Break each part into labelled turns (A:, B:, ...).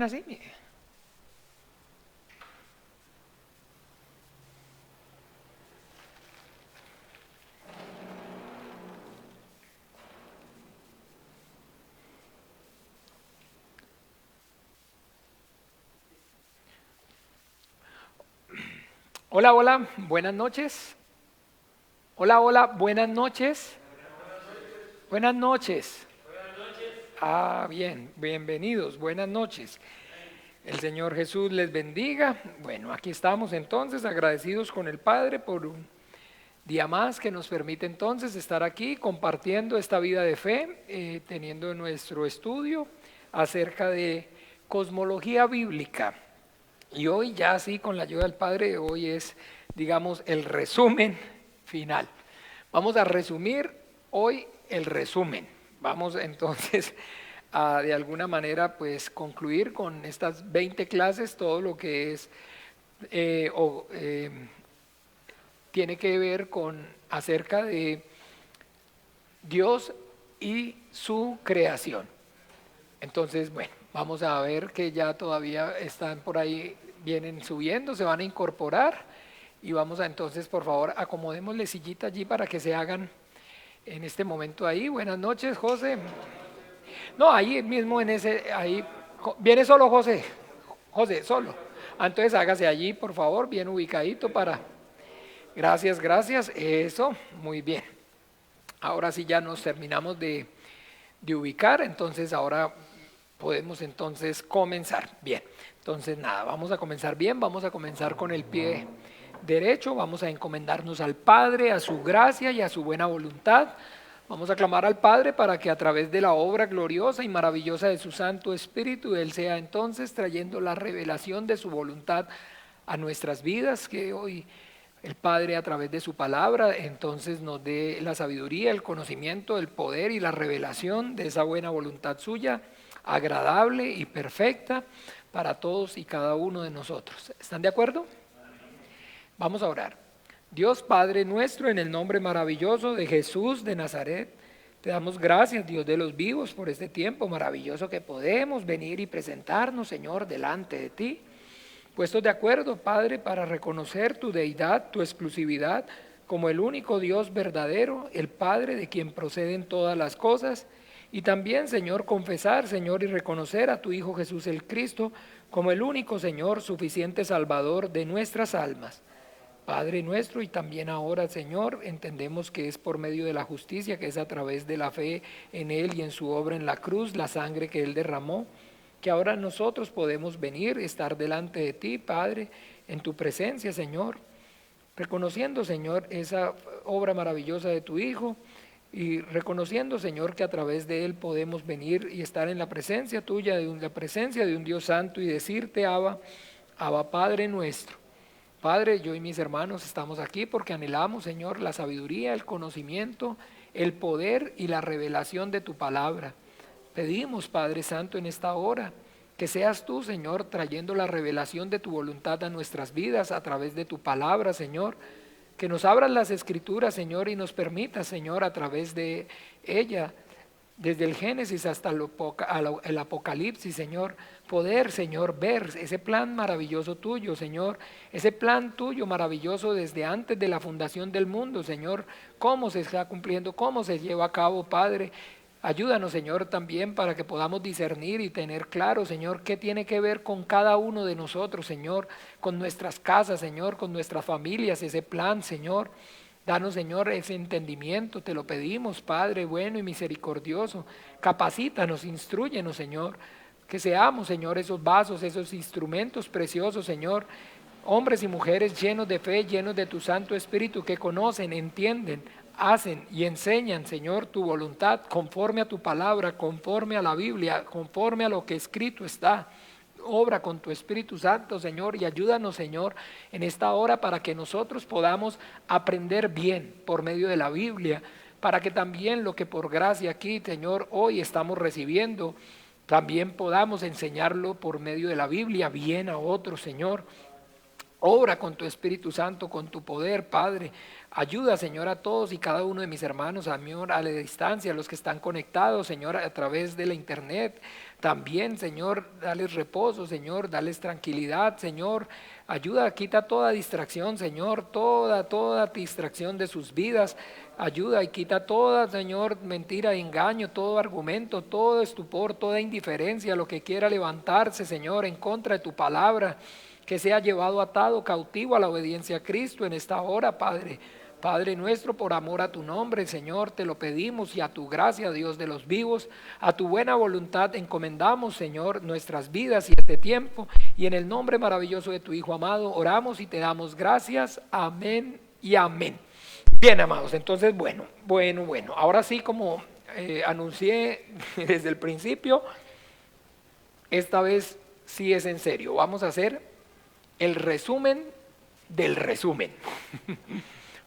A: Así. Hola, hola, buenas noches. Hola, hola, buenas noches. Buenas noches. Bien, bienvenidos, buenas noches. El Señor Jesús les bendiga. Bueno, aquí estamos entonces agradecidos con el Padre por un día más que nos permite entonces estar aquí compartiendo esta vida de fe, teniendo nuestro estudio acerca de cosmología bíblica. Y hoy ya así con la ayuda del Padre, hoy es, digamos, el resumen final. Vamos a resumir hoy el resumen. Vamos entonces a de alguna manera pues concluir con estas 20 clases todo lo que es eh, o, eh, tiene que ver con acerca de Dios y su creación. Entonces, bueno, vamos a ver que ya todavía están por ahí, vienen subiendo, se van a incorporar y vamos a entonces, por favor, acomodémosle sillita allí para que se hagan en este momento ahí. Buenas noches, José. No, ahí mismo en ese, ahí, viene solo José, José, solo. Entonces hágase allí, por favor, bien ubicadito para... Gracias, gracias, eso, muy bien. Ahora sí ya nos terminamos de ubicar, entonces ahora podemos entonces comenzar. Bien, entonces nada, vamos a comenzar bien, vamos a comenzar con el pie derecho, vamos a encomendarnos al Padre, a su gracia y a su buena voluntad. Vamos a clamar al Padre para que a través de la obra gloriosa y maravillosa de su Santo Espíritu, Él sea entonces trayendo la revelación de su voluntad a nuestras vidas, que hoy el Padre a través de su palabra entonces nos dé la sabiduría, el conocimiento, el poder y la revelación de esa buena voluntad suya, agradable y perfecta para todos y cada uno de nosotros. ¿Están de acuerdo? Vamos a orar. Dios Padre nuestro, en el nombre maravilloso de Jesús de Nazaret, te damos gracias, Dios de los vivos, por este tiempo maravilloso que podemos venir y presentarnos, Señor, delante de ti. Puestos de acuerdo, Padre, para reconocer tu deidad, tu exclusividad, como el único Dios verdadero, el Padre de quien proceden todas las cosas, y también, Señor, confesar, Señor, y reconocer a tu Hijo Jesús el Cristo como el único Señor, suficiente Salvador de nuestras almas. Padre nuestro, y también ahora, Señor, entendemos que es por medio de la justicia, que es a través de la fe en Él y en su obra en la cruz, la sangre que Él derramó, que ahora nosotros podemos venir, estar delante de ti, Padre, en tu presencia, Señor, reconociendo, Señor, esa obra maravillosa de tu Hijo y reconociendo, Señor, que a través de Él podemos venir y estar en la presencia tuya, la presencia de un Dios santo y decirte, Abba, Abba Padre nuestro. Padre, yo y mis hermanos estamos aquí porque anhelamos, Señor, la sabiduría, el conocimiento, el poder y la revelación de tu palabra. Pedimos, Padre Santo, en esta hora, que seas tú, Señor, trayendo la revelación de tu voluntad a nuestras vidas a través de tu palabra, Señor. Que nos abras las escrituras, Señor, y nos permitas, Señor, a través de ella, desde el Génesis hasta el Apocalipsis, Señor, poder, Señor, ver ese plan maravilloso tuyo, Señor, ese plan tuyo maravilloso desde antes de la fundación del mundo, Señor, cómo se está cumpliendo, cómo se lleva a cabo, Padre. Ayúdanos, Señor, también para que podamos discernir y tener claro, Señor, qué tiene que ver con cada uno de nosotros, Señor, con nuestras casas, Señor, con nuestras familias, ese plan, Señor. Danos, Señor, ese entendimiento, te lo pedimos, Padre bueno y misericordioso. Capacítanos, instrúyenos, Señor, que seamos, Señor, esos vasos, esos instrumentos preciosos, Señor, hombres y mujeres llenos de fe, llenos de tu Santo Espíritu, que conocen, entienden, hacen y enseñan, Señor, tu voluntad conforme a tu palabra, conforme a la Biblia, conforme a lo que escrito está. Obra con tu Espíritu Santo, Señor, y ayúdanos, Señor, en esta hora para que nosotros podamos aprender bien por medio de la Biblia, para que también lo que por gracia aquí, Señor, hoy estamos recibiendo, también podamos enseñarlo por medio de la Biblia bien a otros, Señor. Obra con tu Espíritu Santo, con tu poder, Padre. Ayuda, Señor, a todos y cada uno de mis hermanos, Señor, a la distancia, a los que están conectados, Señor, a través de la internet, también, Señor, dales reposo, Señor, dales tranquilidad, Señor. Ayuda, quita toda distracción, Señor, toda distracción de sus vidas. Ayuda y quita toda, Señor, mentira, engaño, todo argumento, todo estupor, toda indiferencia, lo que quiera levantarse, Señor, en contra de tu palabra, que sea llevado atado, cautivo a la obediencia a Cristo en esta hora, Padre. Padre nuestro, por amor a tu nombre, Señor, te lo pedimos y a tu gracia, Dios de los vivos, a tu buena voluntad encomendamos, Señor, nuestras vidas y este tiempo, y en el nombre maravilloso de tu Hijo amado, oramos y te damos gracias. Amén y amén. Bien, amados, entonces, bueno, ahora sí, como anuncié desde el principio, esta vez sí es en serio, vamos a hacer el resumen del resumen.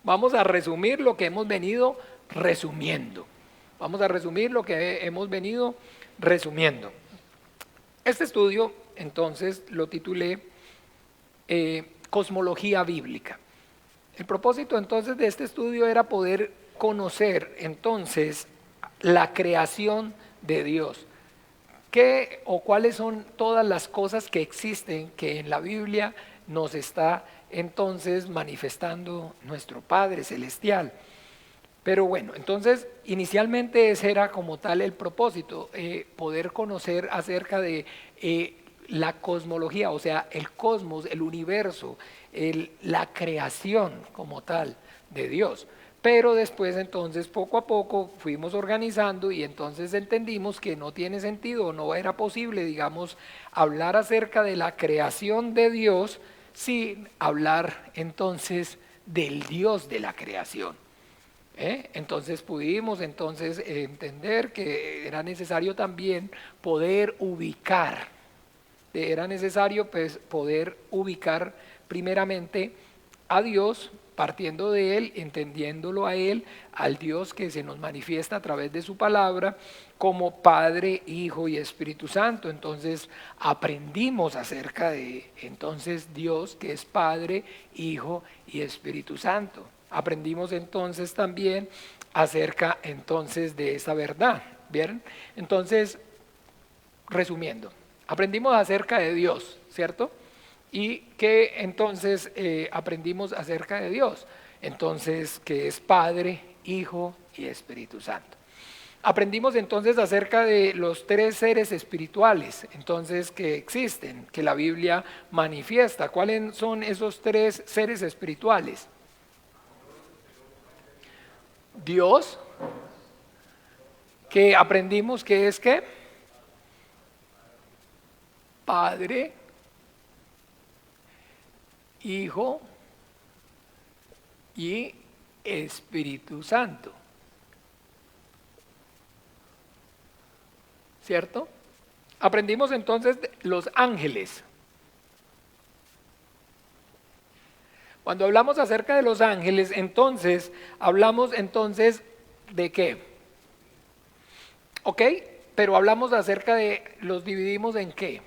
A: Vamos a resumir lo que hemos venido resumiendo. Vamos a resumir lo que hemos venido resumiendo. Este estudio, entonces, lo titulé Cosmología Bíblica. El propósito, entonces, de este estudio era poder conocer, entonces, la creación de Dios. ¿Qué o cuáles son todas las cosas que existen que en la Biblia nos está entonces manifestando nuestro Padre Celestial? Pero bueno, entonces inicialmente ese era como tal el propósito, poder conocer acerca de la cosmología, o sea, el cosmos, el universo, la creación como tal de Dios. Pero después entonces poco a poco fuimos organizando y entonces entendimos que no tiene sentido, no era posible, digamos, hablar acerca de la creación de Dios sin hablar entonces del Dios de la creación. Entonces pudimos entonces entender que era necesario también poder ubicar, era necesario pues poder ubicar primeramente a Dios, partiendo de Él, entendiéndolo a Él, al Dios que se nos manifiesta a través de su palabra como Padre, Hijo y Espíritu Santo. Entonces aprendimos acerca de entonces Dios que es Padre, Hijo y Espíritu Santo. Aprendimos entonces también acerca entonces de esa verdad. ¿Vieron? Entonces, resumiendo, aprendimos acerca de Dios, ¿cierto? Y que entonces aprendimos acerca de Dios, entonces que es Padre, Hijo y Espíritu Santo. Aprendimos entonces acerca de los tres seres espirituales, entonces que existen, que la Biblia manifiesta. ¿Cuáles son esos tres seres espirituales? Dios, que aprendimos que es ¿qué? Padre, Hijo y Espíritu Santo. ¿Cierto? Aprendimos entonces los ángeles. Cuando hablamos acerca de los ángeles, entonces, hablamos entonces de qué. ¿Ok? Pero hablamos acerca de, los dividimos en qué.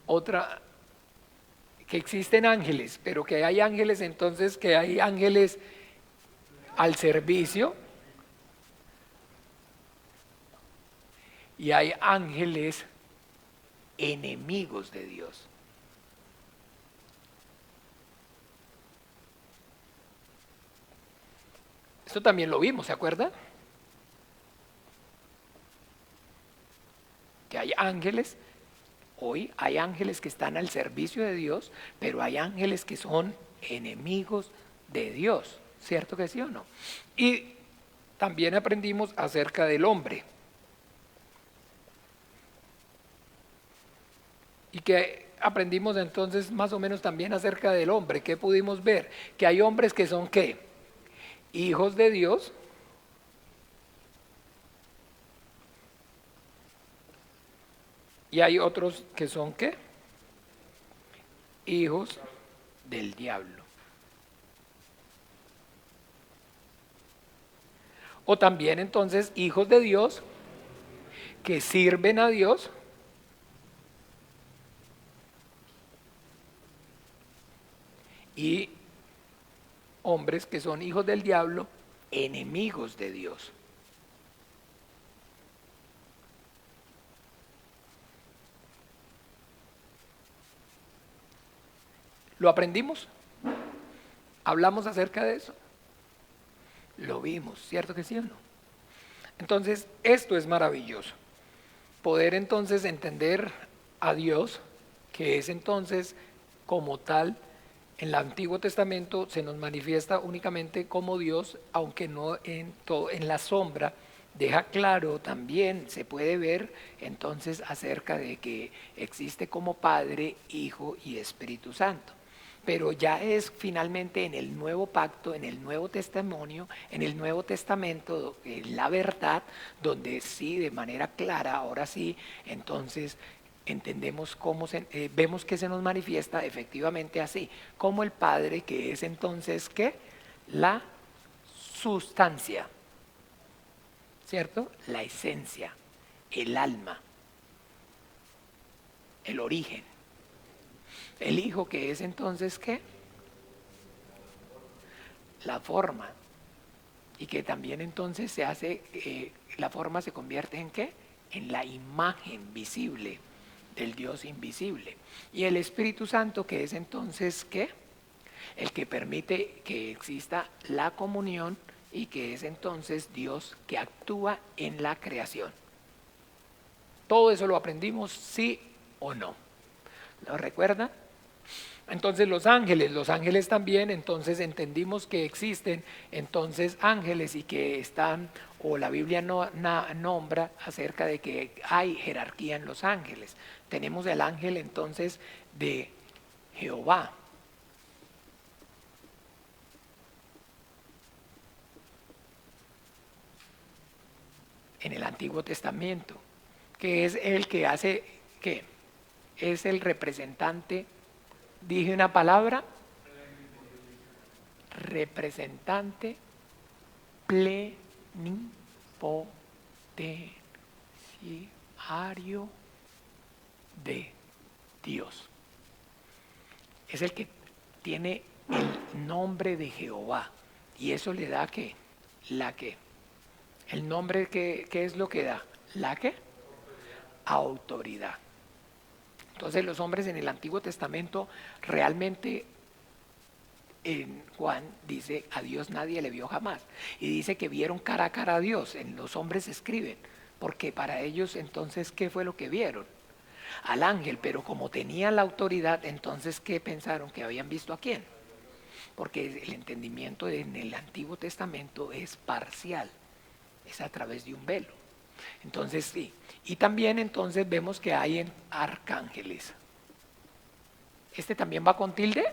A: Otra, que existen ángeles, pero que hay ángeles entonces, que hay ángeles al servicio y hay ángeles enemigos de Dios. Esto también lo vimos, ¿se acuerdan? Que hay ángeles, hoy hay ángeles que están al servicio de Dios, pero hay ángeles que son enemigos de Dios, ¿cierto que sí o no? Y también aprendimos acerca del hombre. Y que aprendimos entonces más o menos también acerca del hombre. ¿Qué pudimos ver? Que hay hombres que son ¿qué? Hijos de Dios. Y hay otros que son ¿qué? Hijos del diablo. O también entonces hijos de Dios que sirven a Dios. Y hombres que son hijos del diablo, enemigos de Dios. ¿Lo aprendimos? ¿Hablamos acerca de eso? Lo vimos, ¿cierto que sí o no? Entonces, esto es maravilloso. Poder entonces entender a Dios, que es entonces como tal, en el Antiguo Testamento se nos manifiesta únicamente como Dios, aunque no en todo, en la sombra, deja claro también, se puede ver entonces acerca de que existe como Padre, Hijo y Espíritu Santo. Pero ya es finalmente en el nuevo pacto, en el nuevo testimonio, en el Nuevo Testamento, en la verdad, donde sí, de manera clara, ahora sí, entonces entendemos vemos que se nos manifiesta efectivamente así, como el Padre, que es entonces, ¿qué? La sustancia, ¿cierto? La esencia, el alma, el origen. El Hijo, que es entonces, ¿qué? La forma. Y que también entonces se hace, la forma se convierte en ¿qué? En la imagen visible del Dios invisible. Y el Espíritu Santo, que es entonces ¿qué? El que permite que exista la comunión y que es entonces Dios que actúa en la creación. Todo eso lo aprendimos, sí o no. ¿Lo recuerdan? Entonces los ángeles también, entonces entendimos que existen entonces ángeles y que están, o la Biblia nombra acerca de que hay jerarquía en los ángeles. Tenemos el ángel entonces de Jehová. En el Antiguo Testamento, que es el que hace, ¿qué? Es el representante, dije una palabra, representante plenipotenciario de Dios. Es el que tiene el nombre de Jehová. Y eso le da ¿qué? La que. El nombre ¿qué es lo que da? La que. Autoridad. Entonces los hombres en el Antiguo Testamento realmente, en Juan dice, a Dios nadie le vio jamás. Y dice que vieron cara a cara a Dios. En los hombres escriben, porque para ellos entonces, ¿qué fue lo que vieron? Al ángel, pero como tenían la autoridad, entonces, ¿qué pensaron? ¿Que habían visto a quién? Porque el entendimiento en el Antiguo Testamento es parcial, es a través de un velo. Entonces, sí. Y también entonces vemos que hay en arcángeles. ¿Este también va con tilde?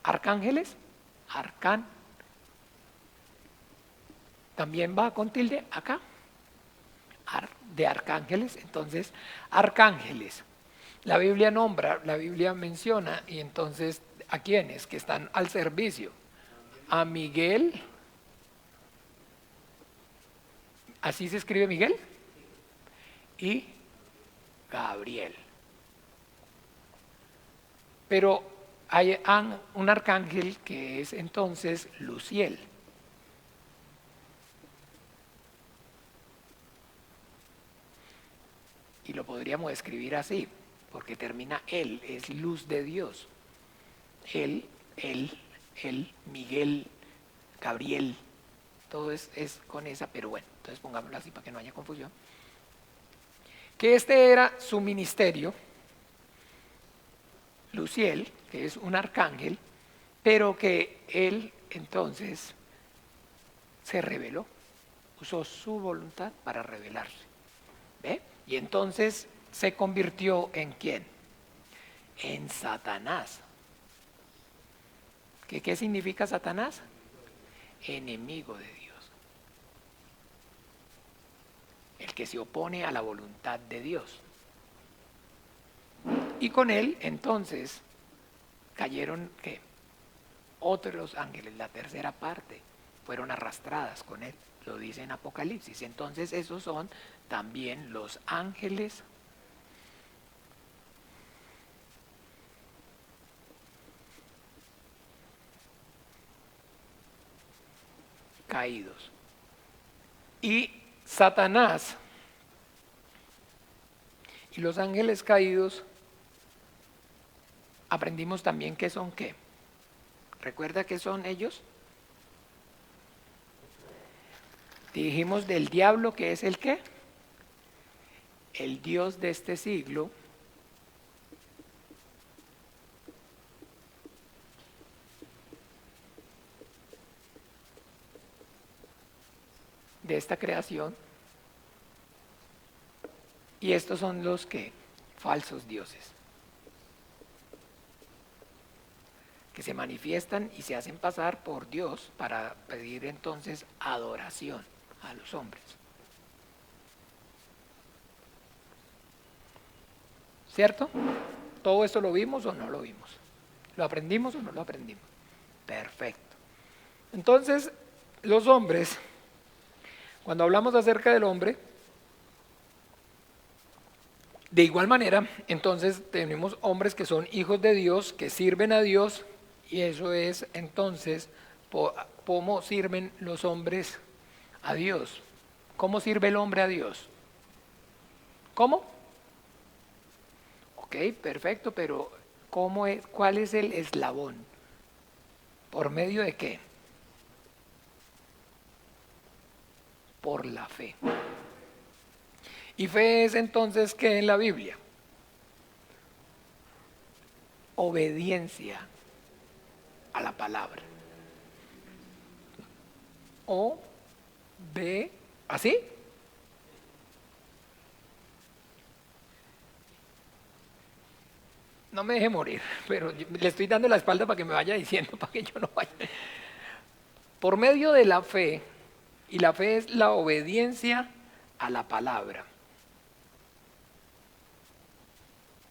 A: Arcángeles, arcán, también va con tilde acá, de arcángeles. Entonces, arcángeles, la Biblia nombra, la Biblia menciona, y entonces, ¿a quiénes? Que están al servicio. A Miguel, así se escribe Miguel, y Gabriel. Pero hay un arcángel que es entonces Luciel. Y lo podríamos escribir así, porque termina él, es luz de Dios. Él, Miguel, Gabriel, todo es con esa, pero bueno, entonces pongámoslo así para que no haya confusión. Que este era su ministerio, Luciel, que es un arcángel, pero que él entonces se reveló, usó su voluntad para revelarse. ¿Ve? Y entonces se convirtió en ¿quién? En Satanás. ¿Qué significa Satanás? Enemigo de Dios. El que se opone a la voluntad de Dios. Y con él entonces cayeron ¿qué? Otros ángeles, la tercera parte, fueron arrastradas con él. Lo dice en Apocalipsis. Entonces esos son también los ángeles caídos. Y Satanás y los ángeles caídos aprendimos también que son qué. ¿Recuerda qué son ellos? Dijimos del diablo que es el qué. El Dios de este siglo. De esta creación. Y estos son los que falsos dioses, que se manifiestan y se hacen pasar por Dios para pedir entonces adoración a los hombres. ¿Cierto? ¿Todo esto lo vimos o no lo vimos? ¿Lo aprendimos o no lo aprendimos? Perfecto. Entonces, los hombres, cuando hablamos acerca del hombre, de igual manera, entonces tenemos hombres que son hijos de Dios, que sirven a Dios, y eso es entonces cómo sirven los hombres a Dios. ¿Cómo sirve el hombre a Dios? ¿Cómo? Ok, perfecto, pero ¿cuál es el eslabón? ¿Por medio de qué? Por la fe. ¿Y fe es entonces qué en la Biblia? Obediencia a la palabra. O, B, ¿así? No me deje morir, pero le estoy dando la espalda para que me vaya diciendo, para que yo no vaya. Por medio de la fe, y la fe es la obediencia a la palabra.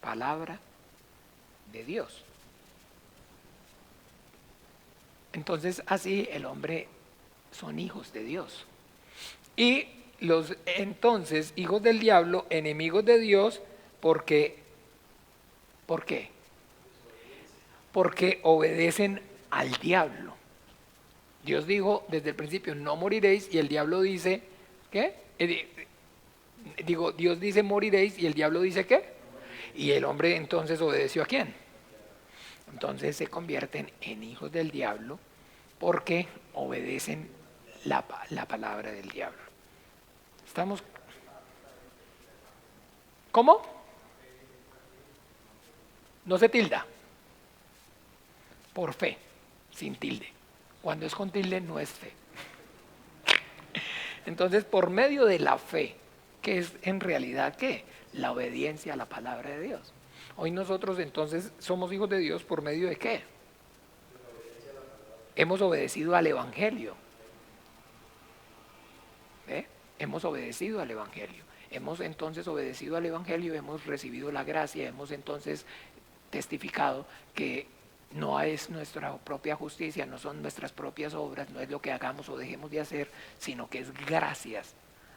A: Palabra de Dios. Entonces así el hombre son hijos de Dios. Y los entonces hijos del diablo, enemigos de Dios, porque ¿por qué? Porque obedecen al diablo. Dios dijo desde el principio, no moriréis, y el diablo dice, ¿qué? Dios dice moriréis, y el diablo dice, ¿qué? Y el hombre entonces obedeció ¿a quién? Entonces se convierten en hijos del diablo porque obedecen la palabra del diablo. ¿Estamos? ¿Cómo? No se tilda. Por fe, sin tilde. Cuando es con tilde no es fe. Entonces, por medio de la fe, que es en realidad ¿qué? La obediencia a la palabra de Dios. Hoy nosotros entonces somos hijos de Dios por medio de ¿qué? Hemos obedecido al Evangelio. ¿Ve? Hemos obedecido al Evangelio. Hemos entonces obedecido al Evangelio, hemos recibido la gracia, hemos entonces testificado que no es nuestra propia justicia, no son nuestras propias obras, no es lo que hagamos o dejemos de hacer, sino que es gracias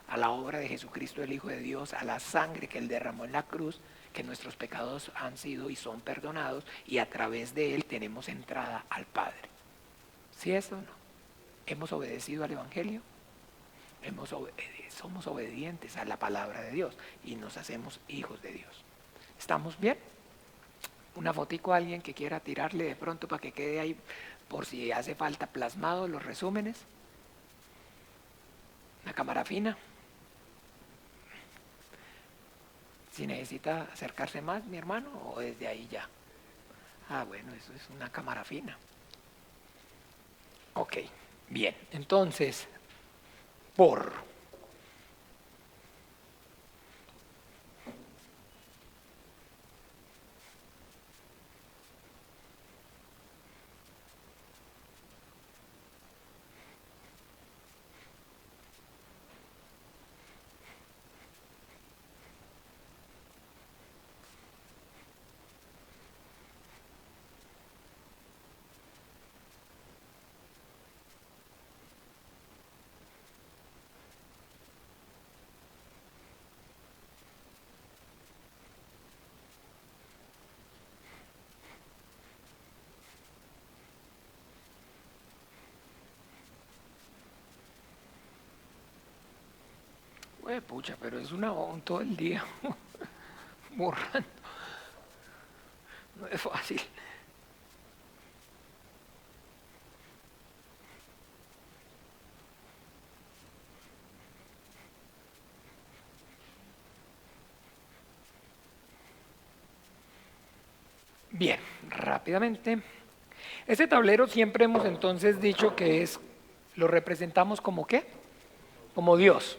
A: a la obra de Jesucristo el Hijo de Dios, a la sangre que Él derramó en la cruz, que nuestros pecados han sido y son perdonados, y a través de Él tenemos entrada al Padre. ¿Sí es o no? ¿Hemos obedecido al Evangelio? Somos obedientes a la palabra de Dios y nos hacemos hijos de Dios. ¿Estamos bien? Una fotico a alguien que quiera tirarle de pronto para que quede ahí por si hace falta plasmado los resúmenes. Una cámara fina. Si necesita acercarse más, mi hermano, o desde ahí ya. Ah, bueno, eso es una cámara fina. Ok, bien. Entonces, por pucha, pero es una todo el día borrando. no es fácil. Bien, rápidamente. Este tablero siempre hemos entonces dicho que lo representamos como ¿qué? Como Dios,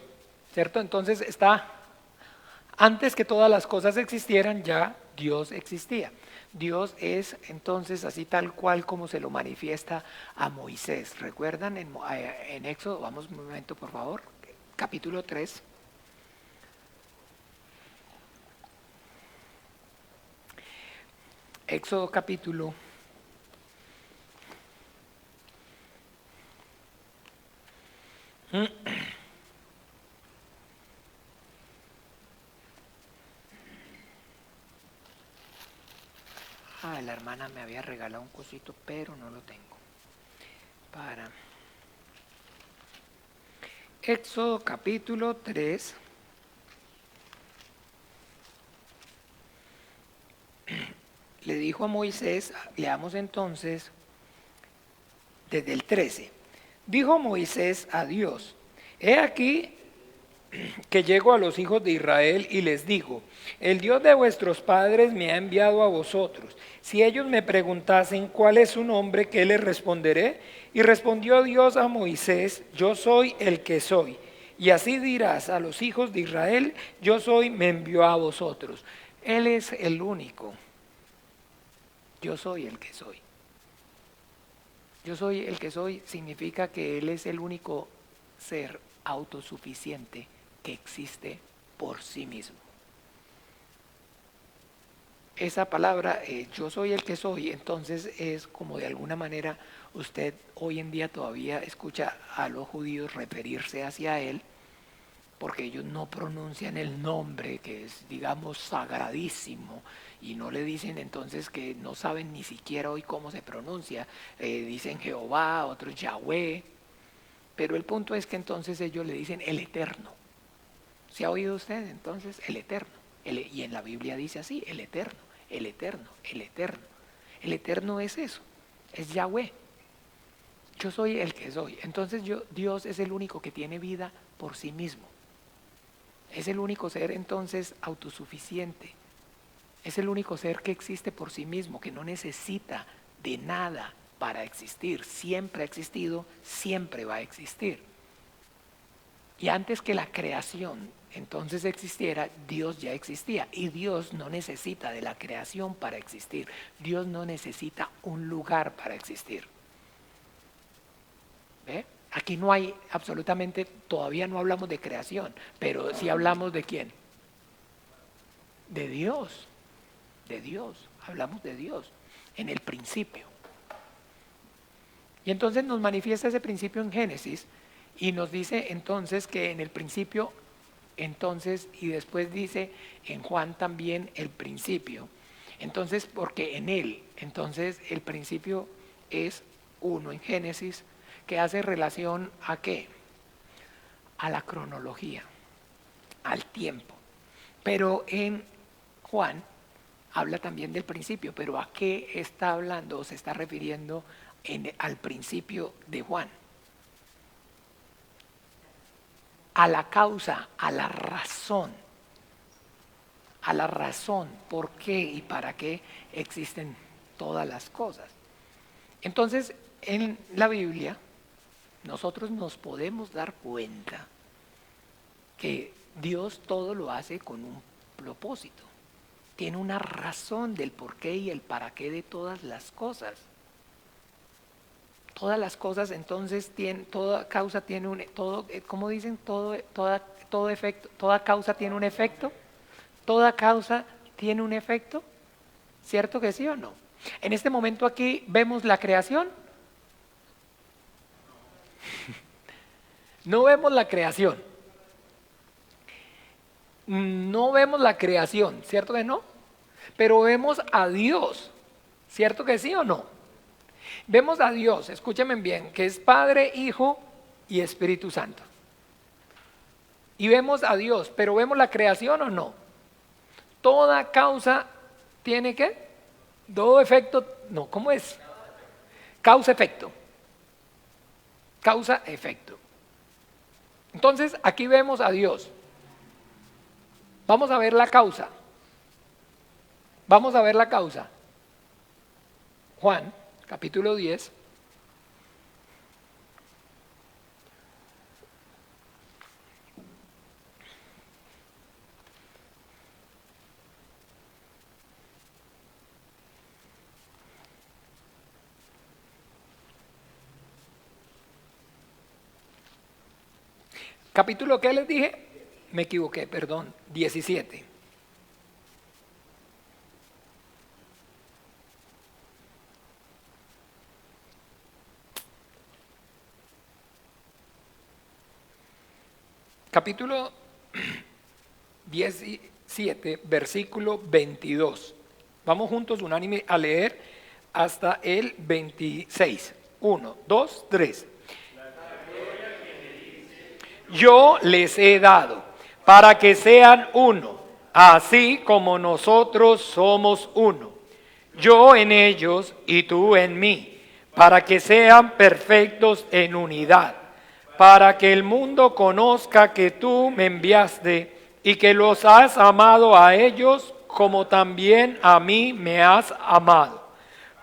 A: ¿cierto? Entonces antes que todas las cosas existieran, ya Dios existía. Dios es entonces así tal cual como se lo manifiesta a Moisés. ¿Recuerdan en Éxodo? Vamos un momento por favor, capítulo 3. Éxodo capítulo 3. La hermana me había regalado un cosito, pero no lo tengo. Para Éxodo capítulo 3. Le dijo a Moisés, leamos entonces desde el 13. Dijo Moisés a Dios: he aquí que llego a los hijos de Israel y les digo: el Dios de vuestros padres me ha enviado a vosotros. Si ellos me preguntasen cuál es su nombre, ¿qué les responderé? Y respondió Dios a Moisés: yo soy el que soy. Y así dirás a los hijos de Israel: yo soy, me envió a vosotros. Él es el único. Yo soy el que soy. Yo soy el que soy significa que Él es el único ser autosuficiente que existe por sí mismo. Esa palabra, yo soy el que soy, entonces es como de alguna manera usted hoy en día todavía escucha a los judíos referirse hacia Él, porque ellos no pronuncian el nombre que es, digamos, sagradísimo, y no le dicen entonces que no saben ni siquiera hoy cómo se pronuncia. Dicen Jehová, otros Yahweh, pero el punto es que entonces ellos le dicen el Eterno. ¿Se ha oído usted entonces? El Eterno. Y en la Biblia dice así: el Eterno, el Eterno, el Eterno. El Eterno es eso, es Yahweh. Yo soy el que soy. Entonces Dios es el único que tiene vida por sí mismo. Es el único ser entonces autosuficiente. Es el único ser que existe por sí mismo, que no necesita de nada para existir. Siempre ha existido, siempre va a existir. Y antes que la creación entonces existiera, Dios ya existía. Y Dios no necesita de la creación para existir. Dios no necesita un lugar para existir. ¿Ve? Aquí no hay absolutamente, todavía no hablamos de creación, pero sí hablamos de quién. De Dios. De Dios. Hablamos de Dios en el principio. Y entonces nos manifiesta ese principio en Génesis y nos dice entonces que en el principio, entonces, y después dice en Juan también el principio. Entonces, porque en él, entonces el principio es uno en Génesis, que hace relación a ¿qué? A la cronología, al tiempo. Pero en Juan habla también del principio, pero ¿a qué está hablando o se está refiriendo al principio de Juan? A la causa, a la razón por qué y para qué existen todas las cosas. Entonces, en la Biblia, nosotros nos podemos dar cuenta que Dios todo lo hace con un propósito. Tiene una razón del por qué y el para qué de todas las cosas. Todas las cosas entonces toda causa tiene ¿cómo dicen? Todo efecto, toda causa tiene un efecto. Toda causa tiene un efecto. ¿Cierto que sí o no? En este momento aquí vemos la creación. No vemos la creación. No vemos la creación, ¿cierto que no? Pero vemos a Dios, ¿cierto que sí o no? Vemos a Dios, escúchenme bien, que es Padre, Hijo y Espíritu Santo. Y vemos a Dios, pero ¿vemos la creación o no? Toda causa tiene ¿qué? Todo efecto, no, ¿cómo es? Causa-efecto. Causa-efecto. Entonces, aquí vemos a Dios. Vamos a ver la causa. Vamos a ver la causa. Juan, capítulo 10. Capítulo, ¿qué les dije? Me equivoqué, perdón, 17. Capítulo 17, versículo 22. Vamos juntos unánime a leer hasta el 26. 1, 2, 3. Yo les he dado para que sean uno, así como nosotros somos uno. Yo en ellos y tú en mí, para que sean perfectos en unidad, para que el mundo conozca que tú me enviaste y que los has amado a ellos como también a mí me has amado.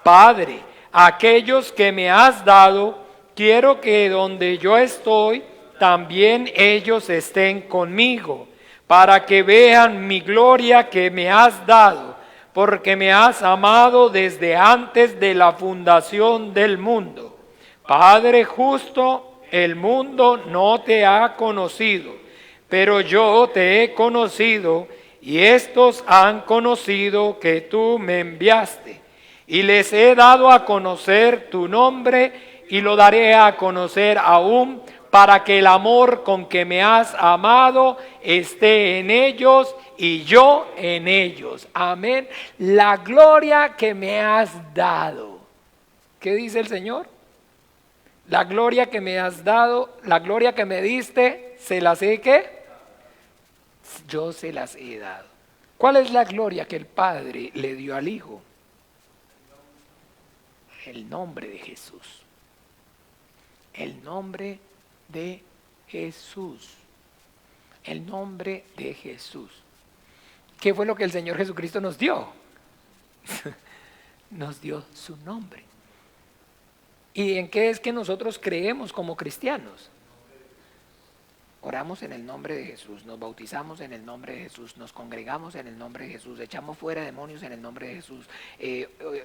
A: Padre, aquellos que me has dado, quiero que donde yo estoy, también ellos estén conmigo, para que vean mi gloria que me has dado, porque me has amado desde antes de la fundación del mundo. Padre justo, el mundo no te ha conocido, pero yo te he conocido, y estos han conocido que tú me enviaste. Y les he dado a conocer tu nombre, y lo daré a conocer aún, para que el amor con que me has amado esté en ellos y yo en ellos. Amén. La gloria que me has dado. ¿Qué dice el Señor? La gloria que me has dado, la gloria que me diste, ¿se las he qué? Yo se las he dado. ¿Cuál es la gloria que el Padre le dio al Hijo? El nombre de Jesús. El nombre de Jesús. El nombre de Jesús. ¿Qué fue lo que el Señor Jesucristo nos dio? Nos dio su nombre. ¿Y en qué es que nosotros creemos como cristianos? Oramos en el nombre de Jesús, nos bautizamos en el nombre de Jesús, nos congregamos en el nombre de Jesús, echamos fuera demonios en el nombre de Jesús,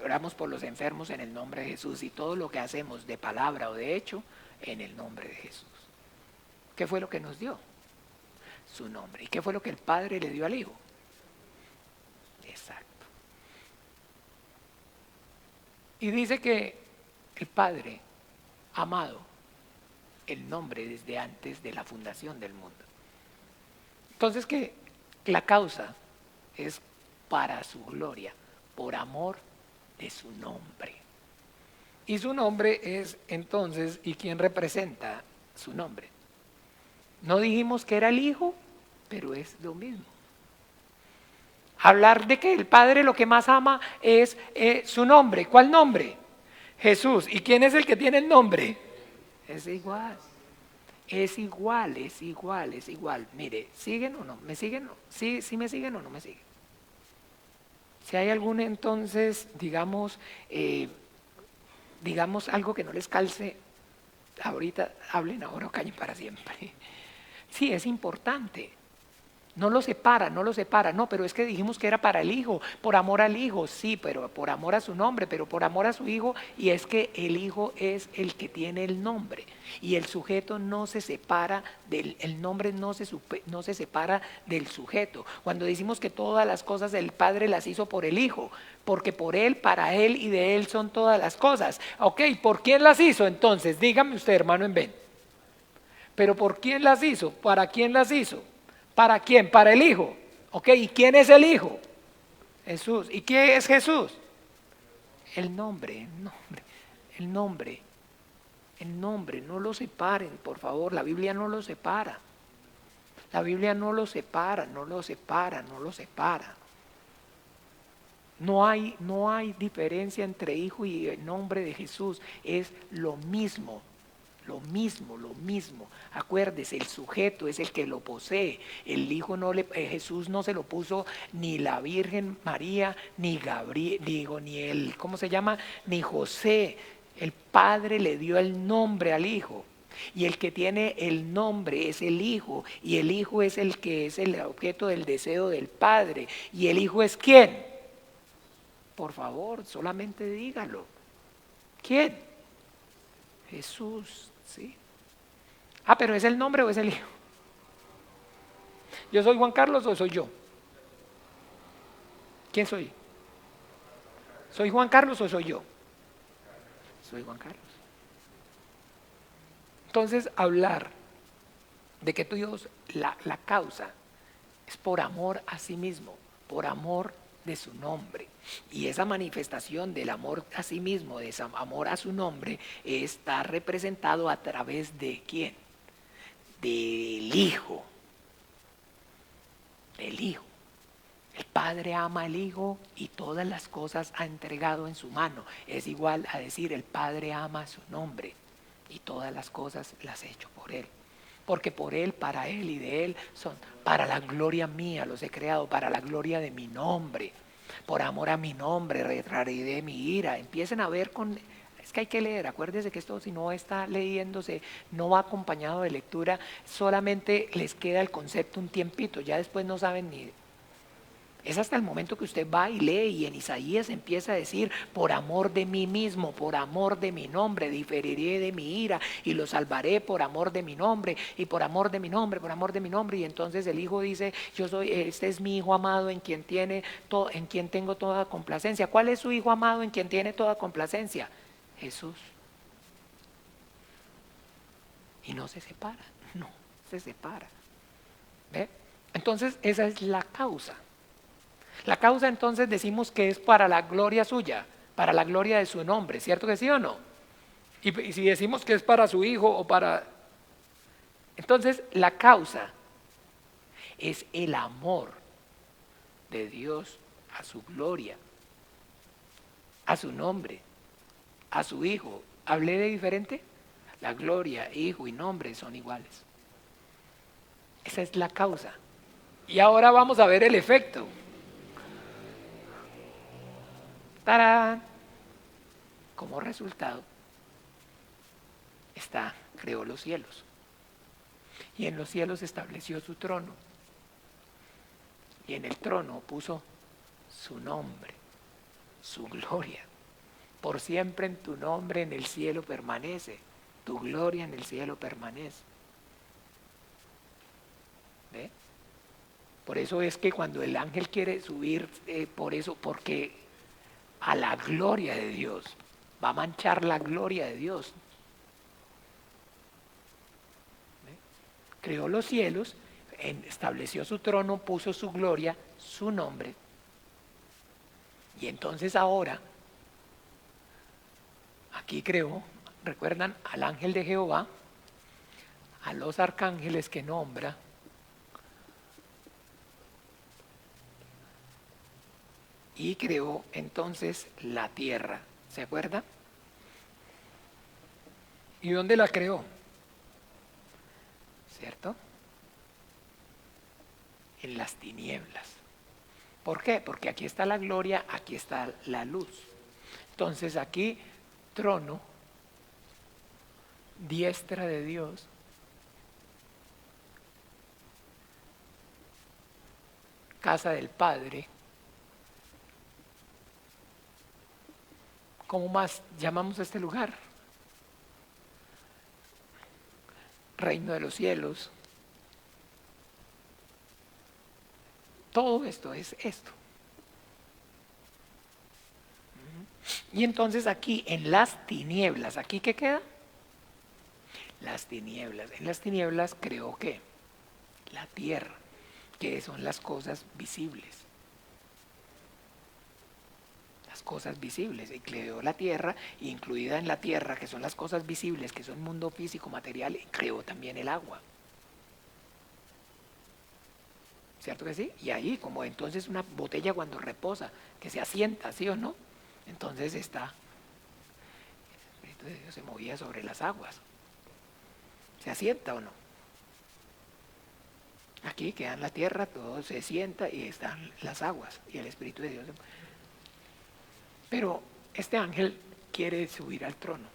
A: oramos por los enfermos en el nombre de Jesús y todo lo que hacemos de palabra o de hecho en el nombre de Jesús. ¿Qué fue lo que nos dio? Su nombre. ¿Y qué fue lo que el Padre le dio al Hijo? Exacto. Y dice que el Padre, amado, el nombre desde antes de la fundación del mundo. Entonces que la causa es para su gloria, por amor de su nombre. Y su nombre es entonces, ¿y quién representa su nombre? No dijimos que era el Hijo, pero es lo mismo. Hablar de que el Padre lo que más ama es su nombre. ¿Cuál nombre? Jesús. ¿Y quién es el que tiene el nombre? Es igual. Es igual, es igual, es igual. Mire, ¿siguen o no? ¿Me siguen? ¿Sí, sí me siguen o no me siguen? Si hay algún entonces, digamos algo que no les calce, ahorita hablen ahora o callen para siempre. Sí, es importante. No lo separa, no lo separa. No, pero es que dijimos que era para el Hijo, por amor al Hijo, sí, pero por amor a su nombre, pero por amor a su Hijo. Y es que el Hijo es el que tiene el nombre. Y el sujeto no se separa el nombre no se separa del sujeto. Cuando decimos que todas las cosas el Padre las hizo por el Hijo, porque por Él, para Él y de Él son todas las cosas. Ok, ¿por quién las hizo entonces? Dígame usted, hermano en Ben. Pero ¿por quién las hizo? ¿Para quién las hizo? ¿Para quién? Para el Hijo. ¿Ok? ¿Y quién es el Hijo? Jesús. ¿Y quién es Jesús? El nombre, el nombre. El nombre, no lo separen, por favor. La Biblia no lo separa. La Biblia no lo separa, no lo separa, no lo separa. No hay diferencia entre hijo y el nombre de Jesús, es lo mismo. Lo mismo, lo mismo. Acuérdese, el sujeto es el que lo posee. El hijo Jesús no se lo puso ni la Virgen María, ni Gabriel, digo, ni el, ¿cómo se llama? Ni José. El Padre le dio el nombre al hijo. Y el que tiene el nombre es el hijo. Y el hijo es el que es el objeto del deseo del Padre. ¿Y el hijo es quién? Por favor, solamente dígalo. ¿Quién? Jesús. ¿Sí? Ah, pero ¿es el nombre o es el hijo? ¿Yo soy Juan Carlos o soy yo? ¿Quién soy? ¿Soy Juan Carlos o soy yo? Soy Juan Carlos. Entonces, hablar de que Dios, la causa, es por amor a sí mismo, por amor de su nombre. Y esa manifestación del amor a sí mismo, de ese amor a su nombre, está representado a través de ¿quién? Del Hijo. Del Hijo. El Padre ama al Hijo y todas las cosas ha entregado en su mano. Es igual a decir el Padre ama su nombre y todas las cosas las he hecho por Él. Porque por Él, para Él y de Él son para la gloria mía los he creado, para la gloria de mi nombre. Por amor a mi nombre retraeré mi ira. Empiecen a ver con... Es que hay que leer, acuérdense que esto si no está leyéndose, no va acompañado de lectura, solamente les queda el concepto un tiempito, ya después no saben ni... Es hasta el momento que usted va y lee y en Isaías empieza a decir, por amor de mí mismo, por amor de mi nombre, diferiré de mi ira y lo salvaré por amor de mi nombre y por amor de mi nombre, por amor de mi nombre. Y entonces el Hijo dice, este es mi Hijo amado en quien en quien tengo toda complacencia. ¿Cuál es su Hijo amado en quien tiene toda complacencia? Jesús. Y no se separa, no se separa. ¿Ve? Entonces esa es la causa. La causa entonces decimos que es para la gloria suya, para la gloria de su nombre, ¿cierto que sí o no? Y si decimos que es para su hijo o para... Entonces la causa es el amor de Dios a su gloria, a su nombre, a su hijo. ¿Hablé de diferente? La gloria, hijo y nombre son iguales. Esa es la causa. Y ahora vamos a ver el efecto. ¡Tarán! Como resultado, creó los cielos. Y en los cielos estableció su trono. Y en el trono puso su nombre, su gloria. Por siempre en tu nombre en el cielo permanece. Tu gloria en el cielo permanece. ¿Ve? Por eso es que cuando el ángel quiere subir, porque a la gloria de Dios, va a manchar la gloria de Dios. ¿Ve? Creó los cielos, estableció su trono, puso su gloria, su nombre. Y entonces ahora, aquí creó, recuerdan, al ángel de Jehová, a los arcángeles que nombra, y creó entonces la tierra, ¿se acuerdan? ¿Y dónde la creó? ¿Cierto? En las tinieblas. ¿Por qué? Porque aquí está la gloria, aquí está la luz. Entonces aquí, trono, diestra de Dios, casa del Padre. ¿Cómo más llamamos a este lugar? Reino de los cielos. Todo esto es esto. Y entonces aquí en las tinieblas, ¿aquí qué queda? Las tinieblas. En las tinieblas creó ¿qué? La tierra, que son las cosas visibles. Las cosas visibles. Y creó la tierra, incluida en la tierra, que son las cosas visibles, que son mundo físico, material, y creó también el agua. ¿cierto que sí? Y ahí, como entonces una botella cuando reposa, que se asienta, ¿sí o no? Entonces el Espíritu de Dios se movía sobre las aguas. ¿Se asienta o no? Aquí queda en la tierra, todo se sienta y están las aguas y el Espíritu de Dios. Pero este ángel quiere subir al trono.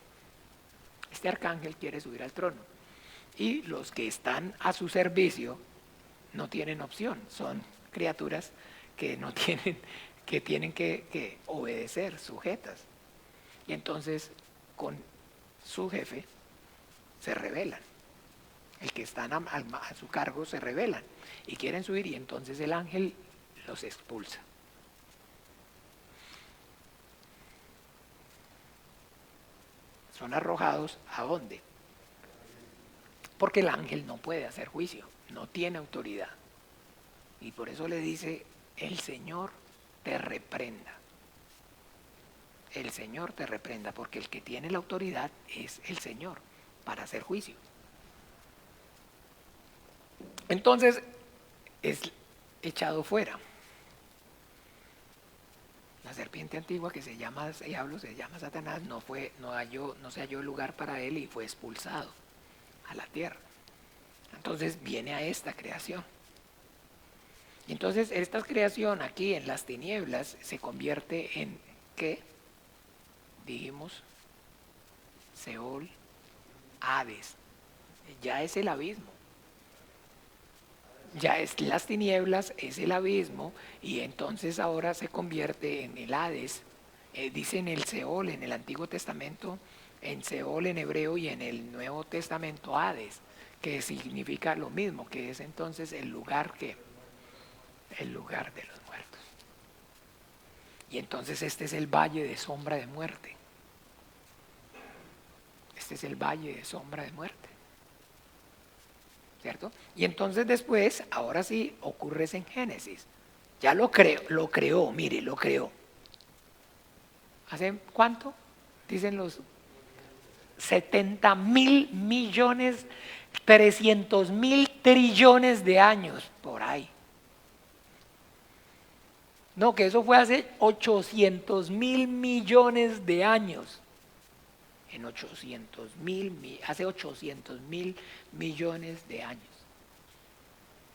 A: Este arcángel quiere subir al trono. Y los que están a su servicio no tienen opción. Son criaturas que no tienen, que tienen que obedecer, sujetas. Y entonces con su jefe se rebelan. El que están a su cargo se rebelan y quieren subir, y entonces el ángel los expulsa. Son arrojados ¿a dónde? Porque el ángel no puede hacer juicio, no tiene autoridad. Y por eso le dice, el Señor te reprenda. El Señor te reprenda, porque el que tiene la autoridad es el Señor para hacer juicio. Entonces es echado fuera. La serpiente antigua, que se llama diablo, se llama Satanás, no se halló lugar para él y fue expulsado a la tierra. Entonces viene a esta creación. Y entonces esta creación aquí en las tinieblas se convierte en ¿qué? Dijimos Seol, Hades. Ya es el abismo. Ya es las tinieblas, es el abismo, y entonces ahora se convierte en el Hades. Dice en el Seol, en el Antiguo Testamento, en Seol en hebreo, y en el Nuevo Testamento Hades, que significa lo mismo, que es entonces el lugar de los muertos. Y entonces este es el valle de sombra de muerte. Este es el valle de sombra de muerte. ¿Cierto? Y entonces después, ahora sí, ocurre en Génesis. Ya lo creó, mire, lo creó. ¿Hace cuánto? Dicen los 70.000.000.000, 300.000 trillones de años, por ahí. No, que eso fue hace 800.000 millones de años. Hace 800.000 millones de años.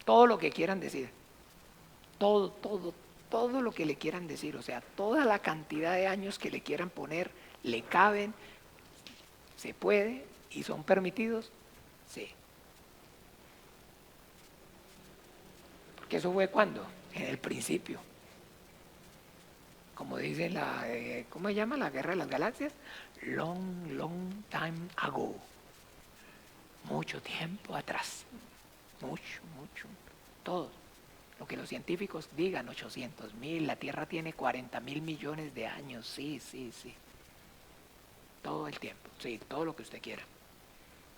A: Todo lo que quieran decir. Todo lo que le quieran decir. O sea, toda la cantidad de años que le quieran poner, le caben, se puede y son permitidos. Sí. Porque eso fue cuando, en el principio. Como dice ¿cómo se llama? La Guerra de las Galaxias. Long time ago. Mucho tiempo atrás. Mucho. Todo. Lo que los científicos digan, 800.000, la Tierra tiene 40.000 millones de años. Sí. Todo el tiempo. Sí, todo lo que usted quiera.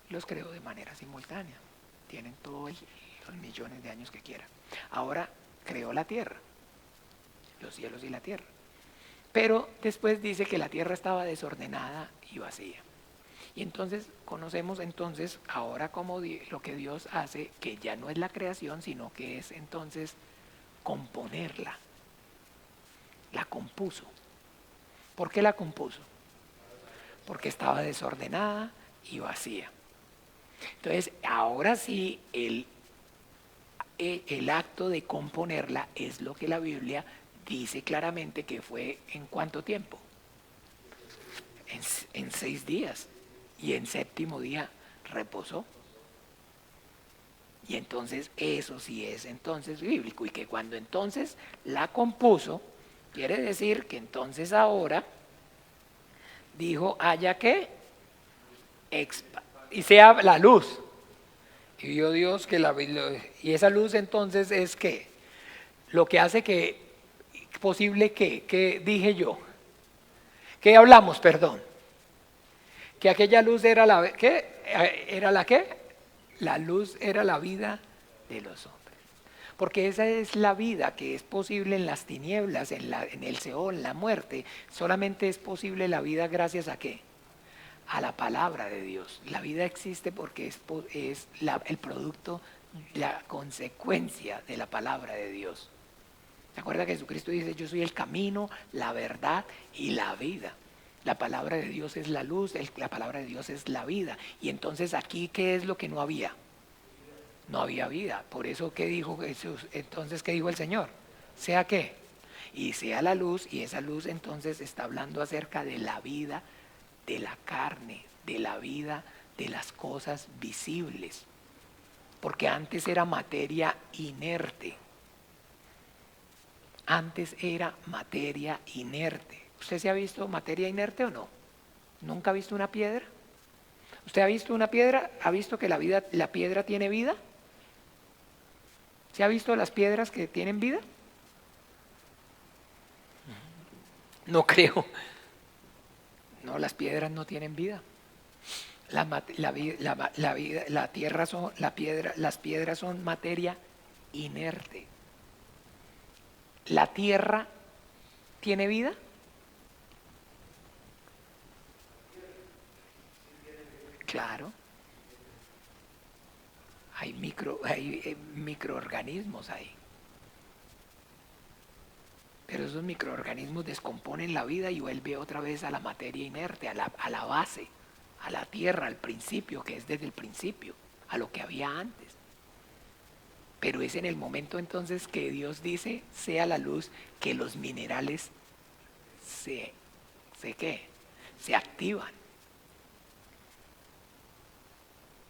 A: Los creó de manera simultánea. Tienen todos los millones de años que quiera. Ahora creó la Tierra. Los cielos y la Tierra. Pero después dice que la tierra estaba desordenada y vacía. Y entonces conocemos entonces ahora como lo que Dios hace, que ya no es la creación, sino que es entonces componerla. La compuso. ¿Por qué la compuso? Porque estaba desordenada y vacía. Entonces ahora sí el acto de componerla es lo que la Biblia dice claramente que fue ¿en cuánto tiempo? En 6 días. Y en séptimo día reposó. Y entonces eso sí es entonces bíblico. Y que cuando entonces la compuso, quiere decir que entonces ahora dijo, haya que y sea la luz. Y vio Dios que y esa luz entonces es que lo que hace que posible que dije yo, que hablamos, perdón, que aquella luz era la luz era la vida de los hombres, porque esa es la vida que es posible en las tinieblas, en el Seol, en la muerte. Solamente es posible la vida gracias a ¿qué? A la palabra de Dios. La vida existe porque es el producto la consecuencia de la palabra de Dios. ¿Se acuerda que Jesucristo dice, yo soy el camino, la verdad y la vida? La palabra de Dios es la luz, la palabra de Dios es la vida. Y entonces aquí, ¿qué es lo que no había? No había vida. Por eso, ¿qué dijo Jesús? Entonces, ¿qué dijo el Señor? ¿Sea qué? Y sea la luz, y esa luz entonces está hablando acerca de la vida de la carne, de la vida de las cosas visibles. Porque antes era materia inerte. Antes era materia inerte. ¿Usted se ha visto materia inerte o no? ¿Nunca ha visto una piedra? ¿Usted ha visto una piedra? ¿Ha visto que la piedra tiene vida? ¿Se ha visto las piedras que tienen vida? No creo. No, las piedras no tienen vida. Las piedras son materia inerte. ¿La tierra tiene vida? Claro. Hay microorganismos ahí. Pero esos microorganismos descomponen la vida y vuelve otra vez a la materia inerte, a la base, a la tierra, al principio, que es desde el principio, a lo que había antes. Pero es en el momento entonces que Dios dice, sea la luz, que los minerales ¿qué? Se activan.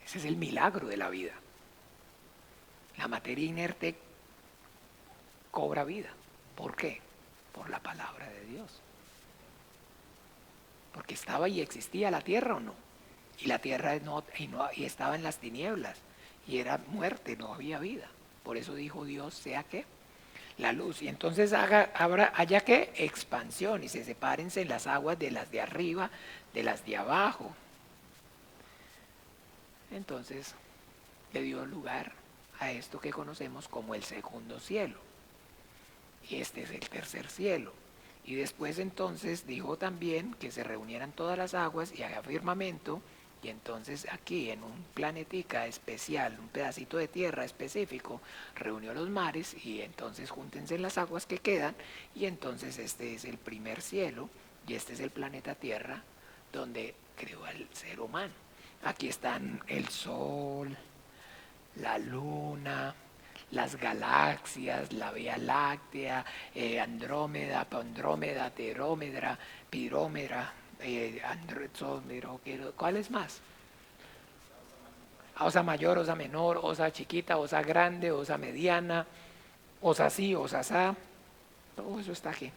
A: Ese es el milagro de la vida. La materia inerte cobra vida. ¿Por qué? Por la palabra de Dios. Porque estaba y existía la tierra o no. Y la tierra y estaba en las tinieblas. Y era muerte, no había vida. Por eso dijo Dios, sea que la luz. Y entonces haya que expansión y se sepárense las aguas de las de arriba, de las de abajo. Entonces le dio lugar a esto que conocemos como el segundo cielo. Y este es el tercer cielo. Y después entonces dijo también que se reunieran todas las aguas y haga firmamento. Y entonces aquí en un planetica especial, un pedacito de tierra específico, reunió los mares y entonces júntense las aguas que quedan. Y entonces este es el primer cielo y este es el planeta Tierra donde creó al ser humano. Aquí están el Sol, la Luna, las galaxias, la Vía Láctea, Andrómeda, Pandrómeda, Terómeda, Pirómeda, ¿cuál es más? Osa mayor, osa menor, osa chiquita, osa grande, osa mediana, osa sí, osa asá, todo eso está aquí.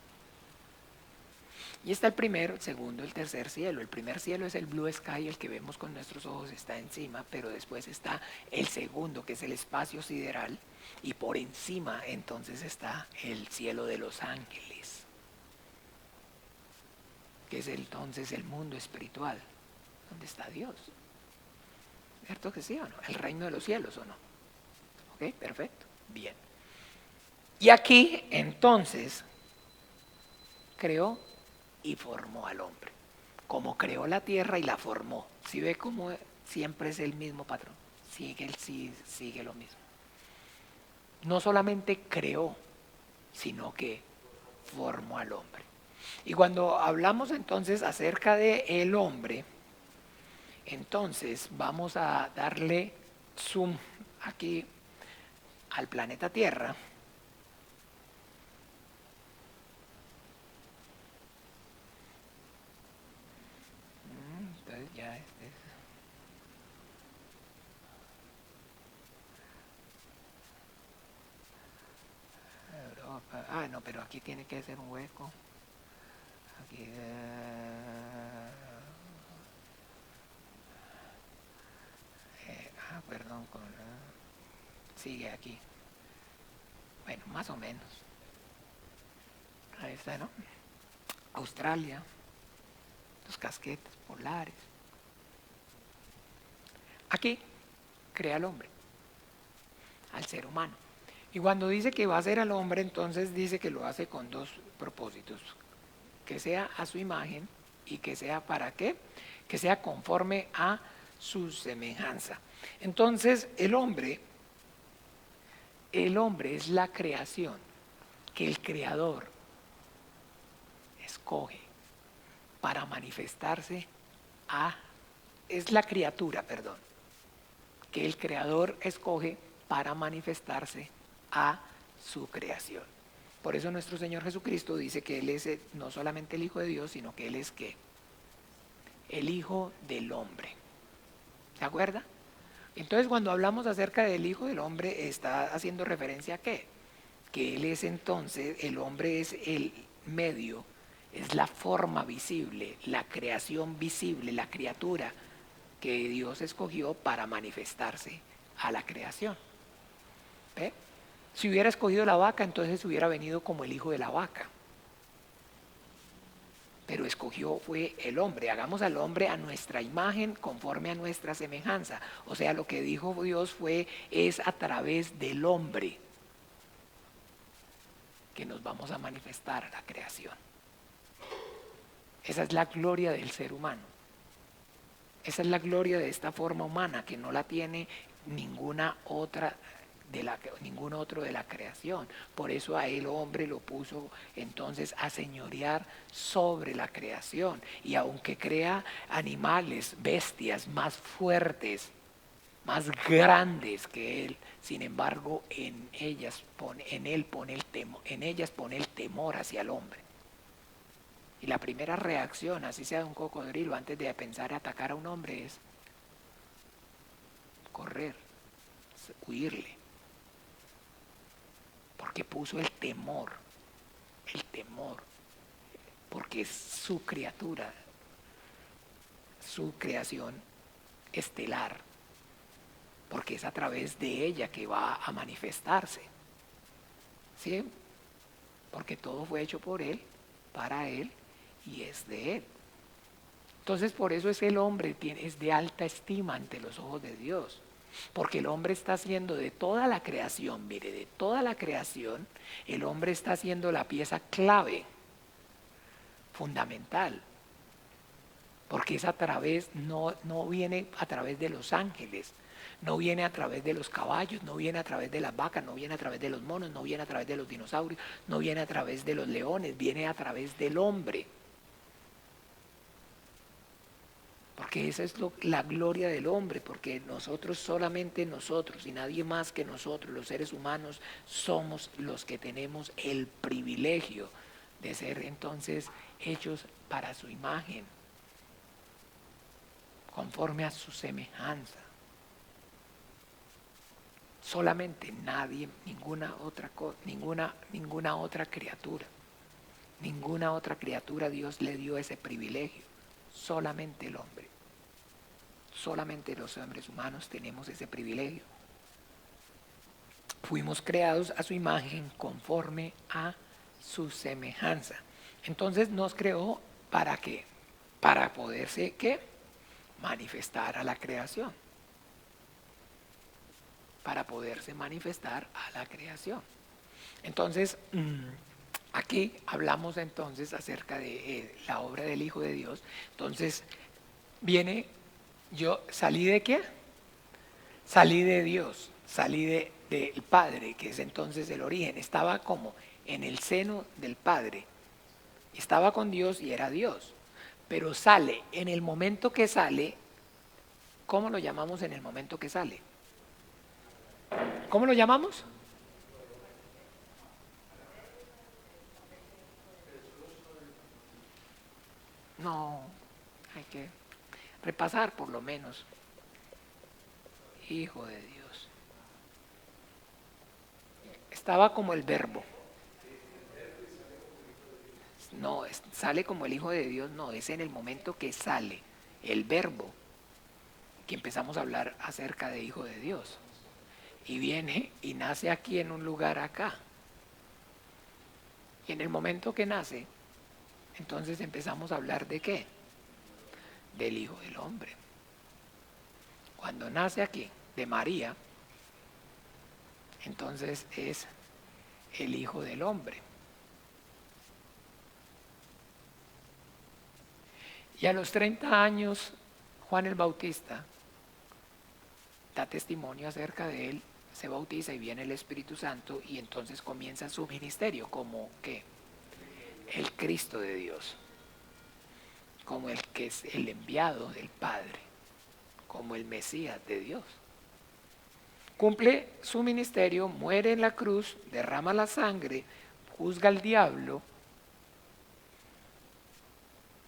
A: Y está el primero, el segundo, el tercer cielo. El primer cielo es el blue sky, el que vemos con nuestros ojos, está encima, pero después está el segundo, que es el espacio sideral, y por encima entonces está el cielo de los ángeles, que es entonces el mundo espiritual, donde está Dios. ¿Cierto que sí o no? El reino de los cielos o no. Ok, perfecto, bien. Y aquí entonces creó y formó al hombre. Como creó la tierra y la formó. Si ve cómo siempre es el mismo patrón. Sigue lo mismo. No solamente creó, sino que formó al hombre. Y cuando hablamos entonces acerca de el hombre, entonces vamos a darle zoom aquí al planeta Tierra. Entonces ya Europa. Ah, no, pero aquí tiene que ser un hueco. Aquí. Perdón, sigue aquí. Bueno, más o menos. Ahí está, ¿no? Australia, los casquetes polares. Aquí crea al hombre, al ser humano. Y cuando dice que va a ser al hombre, entonces dice que lo hace con dos propósitos. Que sea a su imagen y que sea para qué, que sea conforme a su semejanza. Entonces el hombre el hombre es la creación que el Creador escoge para manifestarse es la criatura, perdón, que el Creador escoge para manifestarse a su creación. Por eso nuestro Señor Jesucristo dice que Él es no solamente el Hijo de Dios, sino que Él es ¿qué? El Hijo del Hombre. ¿Se acuerda? Entonces cuando hablamos acerca del Hijo del Hombre, está haciendo referencia a ¿qué? Que Él es entonces, el hombre es el medio, es la forma visible, la creación visible, la criatura que Dios escogió para manifestarse a la creación. ¿Ve? Si hubiera escogido la vaca, entonces hubiera venido como el hijo de la vaca. Pero escogió fue el hombre. Hagamos al hombre a nuestra imagen, conforme a nuestra semejanza. O sea, lo que dijo Dios es a través del hombre que nos vamos a manifestar a la creación. Esa es la gloria del ser humano. Esa es la gloria de esta forma humana que no la tiene ningún otro de la creación. Por eso a el hombre lo puso entonces a señorear sobre la creación. Y aunque crea animales, bestias más fuertes, más grandes que él, sin embargo en ellas pone el temor hacia el hombre. Y la primera reacción, así sea de un cocodrilo, antes de pensar en atacar a un hombre, es correr, huirle. Porque puso el temor, porque es su criatura, su creación estelar, porque es a través de ella que va a manifestarse. ¿Sí? Porque todo fue hecho por Él, para Él y es de Él. Entonces por eso es el hombre, es de alta estima ante los ojos de Dios. Porque el hombre está haciendo de toda la creación, mire, de toda la creación, el hombre está haciendo la pieza clave, fundamental. Porque es a través, no viene a través de los ángeles, no viene a través de los caballos, no viene a través de las vacas, no viene a través de los monos, no viene a través de los dinosaurios, no viene a través de los leones, viene a través del hombre. Porque esa es la gloria del hombre, porque solamente nosotros y nadie más que nosotros, los seres humanos, somos los que tenemos el privilegio de ser entonces hechos para su imagen, conforme a su semejanza. Solamente nadie, ninguna otra criatura Dios le dio ese privilegio, solamente el hombre. Solamente los hombres humanos tenemos ese privilegio. Fuimos creados a su imagen conforme a su semejanza. Entonces nos creó ¿para qué? Para poderse ¿qué? Manifestar a la creación. Para poderse manifestar a la creación. Entonces, aquí hablamos entonces acerca de la obra del Hijo de Dios. Entonces, viene, yo salí ¿de qué? Salí de Dios, salí del Padre, que es entonces el origen. Estaba como en el seno del Padre. Estaba con Dios y era Dios. Pero sale, en el momento que sale, ¿cómo lo llamamos en el momento que sale? ¿Cómo lo llamamos? No, hay que repasar por lo menos. Hijo de Dios. Estaba como el verbo. No, sale como el Hijo de Dios, no, es en el momento que sale el verbo que empezamos a hablar acerca de Hijo de Dios. Y viene y nace aquí en un lugar acá. Y en el momento que nace, entonces empezamos a hablar ¿de qué? Del Hijo del Hombre. Cuando nace aquí, de María, entonces es el Hijo del Hombre. Y a los 30 años, Juan el Bautista da testimonio acerca de él, se bautiza y viene el Espíritu Santo y entonces comienza su ministerio como que el Cristo de Dios, como el que es el enviado del Padre, como el Mesías de Dios. Cumple su ministerio, muere en la cruz, derrama la sangre, juzga al diablo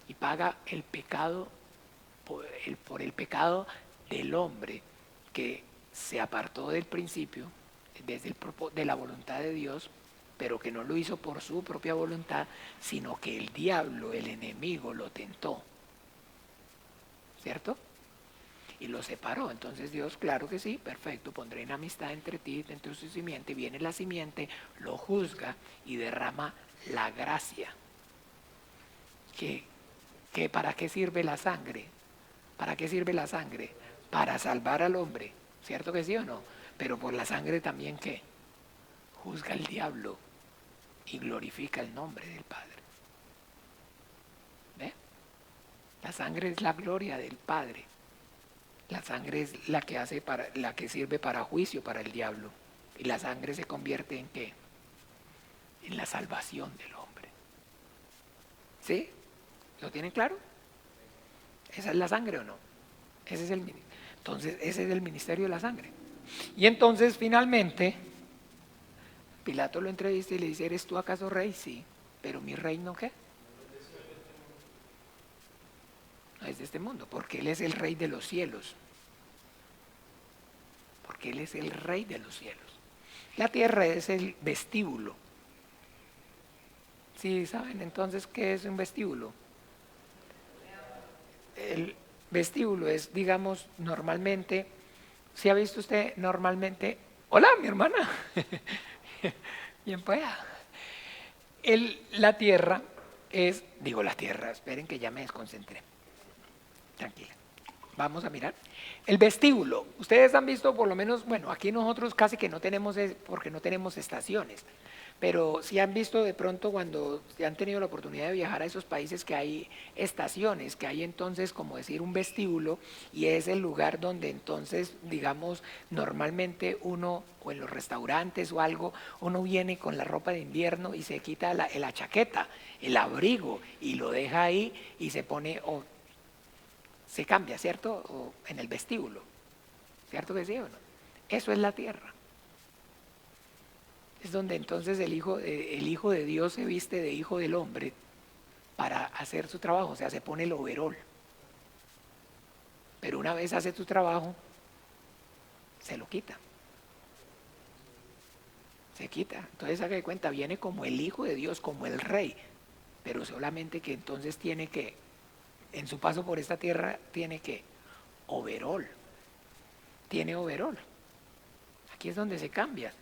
A: y paga el pecado por el pecado del hombre que se apartó del principio, de la voluntad de Dios, pero que no lo hizo por su propia voluntad, sino que el diablo, el enemigo, lo tentó. ¿Cierto? Y lo separó. Entonces Dios, claro que sí, perfecto, pondré en amistad entre ti, entre su simiente. Viene la simiente, lo juzga y derrama la gracia. ¿Que para qué sirve la sangre? ¿Para qué sirve la sangre? Para salvar al hombre. ¿Cierto que sí o no? Pero por la sangre también, ¿qué? Juzga al diablo y glorifica el nombre del Padre. ¿Ve? La sangre es la gloria del Padre. La sangre es la que la que sirve para juicio para el diablo. Y la sangre se convierte en ¿qué? En la salvación del hombre. ¿Sí? ¿Lo tienen claro? ¿Esa es la sangre o no? Entonces, ese es el ministerio de la sangre. Y entonces, finalmente, Pilato lo entrevista y le dice, ¿eres tú acaso rey? Sí, pero mi reino ¿qué? No es de este mundo, porque Él es el rey de los cielos. Porque Él es el rey de los cielos. La tierra es el vestíbulo. ¿Sí saben entonces qué es un vestíbulo? El vestíbulo es, digamos, normalmente, ¿sí ha visto usted normalmente? Hola, mi hermana. Bien, pues. La tierra es, digo la tierra, esperen que ya me desconcentré. Tranquila. Vamos a mirar. El vestíbulo. Ustedes han visto por lo menos, bueno, aquí nosotros casi que no tenemos, porque no tenemos estaciones. Pero sí han visto de pronto cuando han tenido la oportunidad de viajar a esos países que hay estaciones, que hay entonces como decir un vestíbulo y es el lugar donde entonces digamos normalmente uno o en los restaurantes o algo, uno viene con la ropa de invierno y se quita la chaqueta, el abrigo y lo deja ahí y se pone o se cambia, ¿cierto? O en el vestíbulo, ¿cierto que sí o no? Eso es la tierra. Es donde entonces el hijo de Dios se viste de hijo del hombre para hacer su trabajo, o sea, se pone el overol. Pero una vez hace su trabajo, se lo quita. Se quita. Entonces haga de cuenta, viene como el hijo de Dios, como el rey, pero solamente que entonces tiene que, en su paso por esta tierra, tiene que overol. Tiene overol. Aquí es donde se cambia.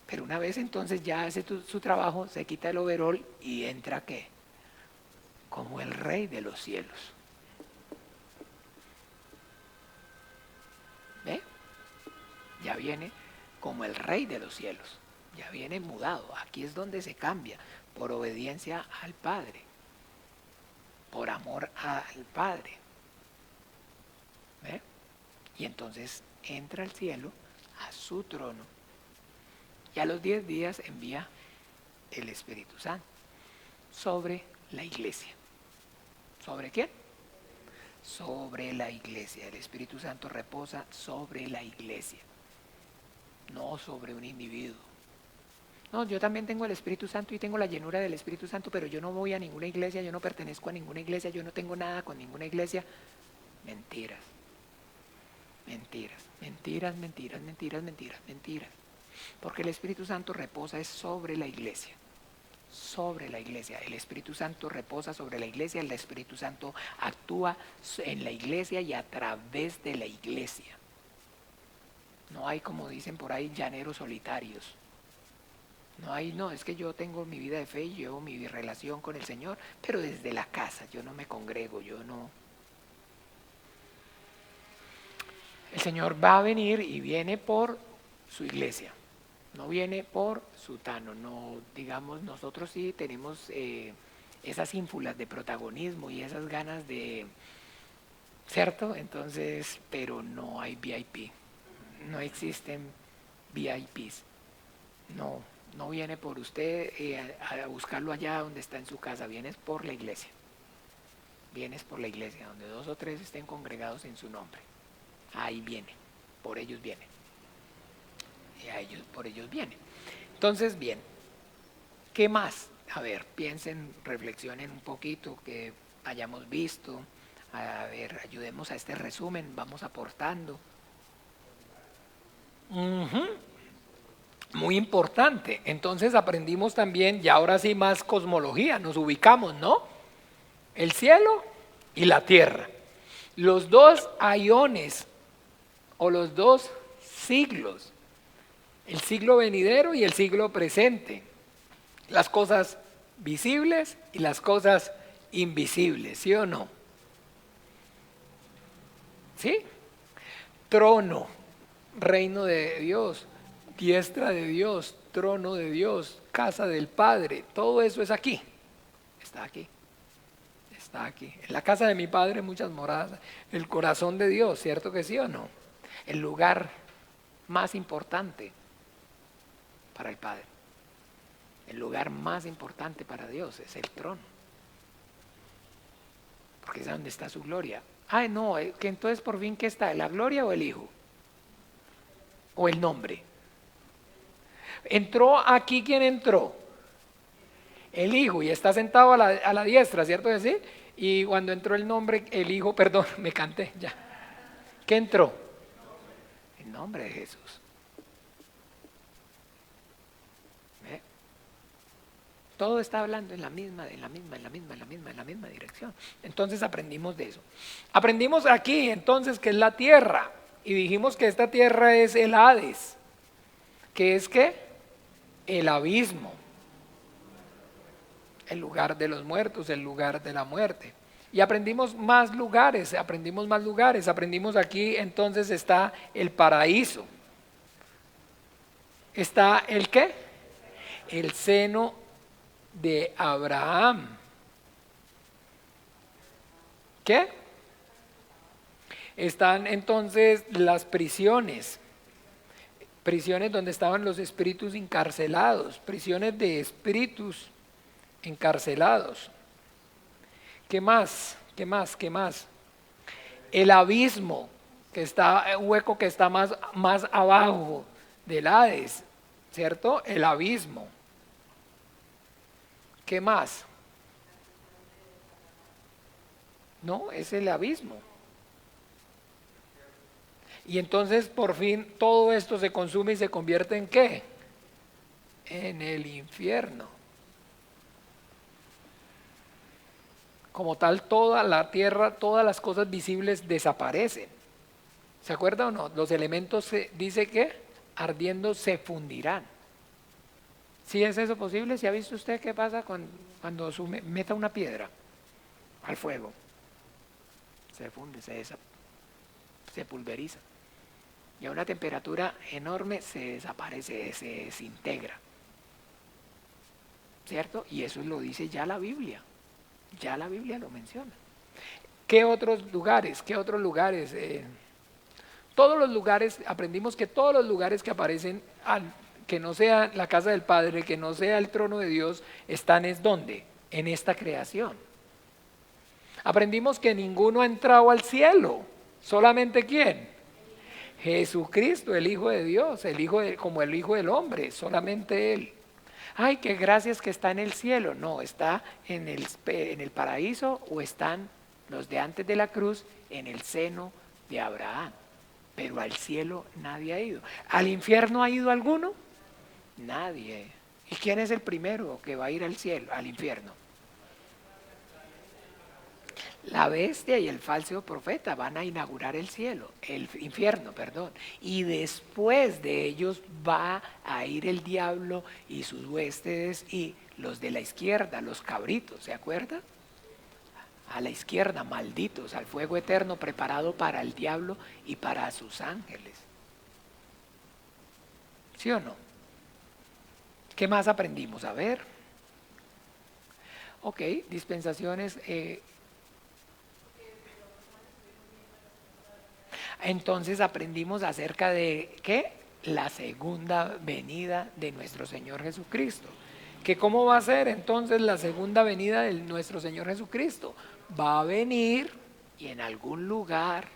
A: Pero una vez entonces ya hace su trabajo, se quita el overol y entra ¿qué? Como el rey de los cielos. ¿Ve? Ya viene como el rey de los cielos. Ya viene mudado. Aquí es donde se cambia por obediencia al Padre. Por amor al Padre. ¿Ve? Y entonces entra al cielo a su trono. Y a los 10 días envía el Espíritu Santo sobre la iglesia. ¿Sobre quién? Sobre la iglesia. El Espíritu Santo reposa sobre la iglesia, no sobre un individuo. No, yo también tengo el Espíritu Santo y tengo la llenura del Espíritu Santo, pero yo no voy a ninguna iglesia, yo no pertenezco a ninguna iglesia, yo no tengo nada con ninguna iglesia. Mentiras. Mentiras, mentiras, mentiras, mentiras, mentiras, mentiras. Porque el Espíritu Santo reposa es sobre la iglesia. Sobre la iglesia. El Espíritu Santo reposa sobre la iglesia, el Espíritu Santo actúa en la iglesia y a través de la iglesia. No hay, como dicen por ahí, llaneros solitarios. No hay, no, es que yo tengo mi vida de fe y llevo mi relación con el Señor, pero desde la casa, yo no me congrego, yo no. El Señor va a venir y viene por su iglesia. No viene por sutano, no, digamos, nosotros sí tenemos esas ínfulas de protagonismo y esas ganas de, ¿cierto? Entonces, pero no hay VIP. no existen VIPs. No, no viene por usted a buscarlo allá donde está en su casa, vienes por la iglesia. Vienes por la iglesia, donde 2 o 3 estén congregados en su nombre. Ahí viene, por ellos viene. Y por ellos viene. Entonces, bien, ¿qué más? A ver, piensen, reflexionen un poquito, que hayamos visto. A ver, ayudemos a este resumen, vamos aportando. Muy importante. Entonces aprendimos también, y ahora sí más cosmología, nos ubicamos, ¿no? El cielo y la tierra. Los dos aiones o los dos siglos. El siglo venidero y el siglo presente. Las cosas visibles y las cosas invisibles, ¿sí o no? ¿Sí? Trono, reino de Dios, diestra de Dios, trono de Dios, casa del Padre, todo eso es aquí. Está aquí. Está aquí. En la casa de mi Padre muchas moradas. El corazón de Dios, ¿cierto que sí o no? El lugar más importante para el Padre. El lugar más importante para Dios es el trono. Porque es donde está su gloria. Ay, no, que entonces por fin, ¿qué está? ¿La gloria o el Hijo? ¿O el nombre? Entró aquí, ¿quién entró? El Hijo, y está sentado a la diestra, ¿cierto que sí? Y cuando entró el nombre, el Hijo, perdón, me canté ya. ¿Qué entró? El nombre de Jesús. ¿Ve? Todo está hablando en la misma dirección. Entonces aprendimos de eso. Aprendimos aquí entonces que es la tierra. Y dijimos que esta tierra es el Hades. ¿Qué es qué? El abismo. El lugar de los muertos, el lugar de la muerte. Y aprendimos más lugares. Aprendimos aquí entonces está el paraíso. Está el ¿qué? El seno de Abraham. ¿Qué? Están entonces las prisiones. Prisiones donde estaban los espíritus encarcelados. Prisiones de espíritus encarcelados. ¿Qué más? ¿Qué más? ¿Qué más? El abismo, que está, un hueco que está más abajo del Hades, ¿cierto? El abismo. ¿Qué más? No, es el abismo. Y entonces por fin todo esto se consume y se convierte en ¿qué? En el infierno. Como tal, toda la tierra, todas las cosas visibles desaparecen. ¿Se acuerda o no? Los elementos dice que ardiendo se fundirán. ¿Sí es eso posible? ¿Sí ha visto usted qué pasa cuando meta una piedra al fuego? Se funde, se pulveriza. Y a una temperatura enorme se desaparece, se desintegra. ¿Cierto? Y eso lo dice ya la Biblia. Ya la Biblia lo menciona. ¿Qué otros lugares? Todos los lugares, aprendimos que todos los lugares que aparecen, que no sea la casa del Padre, que no sea el trono de Dios, están ¿es dónde? En esta creación. Aprendimos que ninguno ha entrado al cielo. ¿Solamente quién? Jesucristo, el Hijo de Dios, como el Hijo del Hombre, solamente Él. Ay, qué gracias que está en el cielo. No, está en el paraíso, o están los de antes de la cruz en el seno de Abraham. Pero al cielo nadie ha ido. ¿Al infierno ha ido alguno? Nadie. ¿Y quién es el primero que va a ir al cielo, al infierno? La bestia y el falso profeta van a inaugurar el infierno, perdón. Y después de ellos va a ir el diablo y sus huestes y los de la izquierda, los cabritos, ¿se acuerda? A la izquierda, malditos, al fuego eterno preparado para el diablo y para sus ángeles. ¿Sí o no? ¿Qué más aprendimos? A ver. Ok, dispensaciones. Entonces aprendimos acerca de ¿qué? La segunda venida de nuestro Señor Jesucristo. ¿Que cómo va a ser entonces la segunda venida de nuestro Señor Jesucristo? Va a venir y en algún lugar,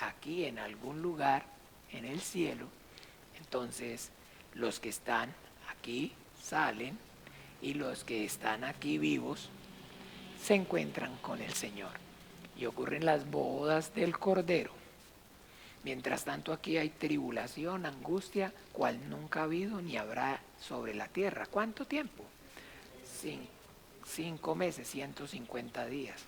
A: aquí en algún lugar, en el cielo, entonces los que están aquí salen y los que están aquí vivos se encuentran con el Señor. Y ocurren las bodas del Cordero. Mientras tanto aquí hay tribulación, angustia, cual nunca ha habido ni habrá sobre la tierra. ¿Cuánto tiempo? 5 meses, 150 días.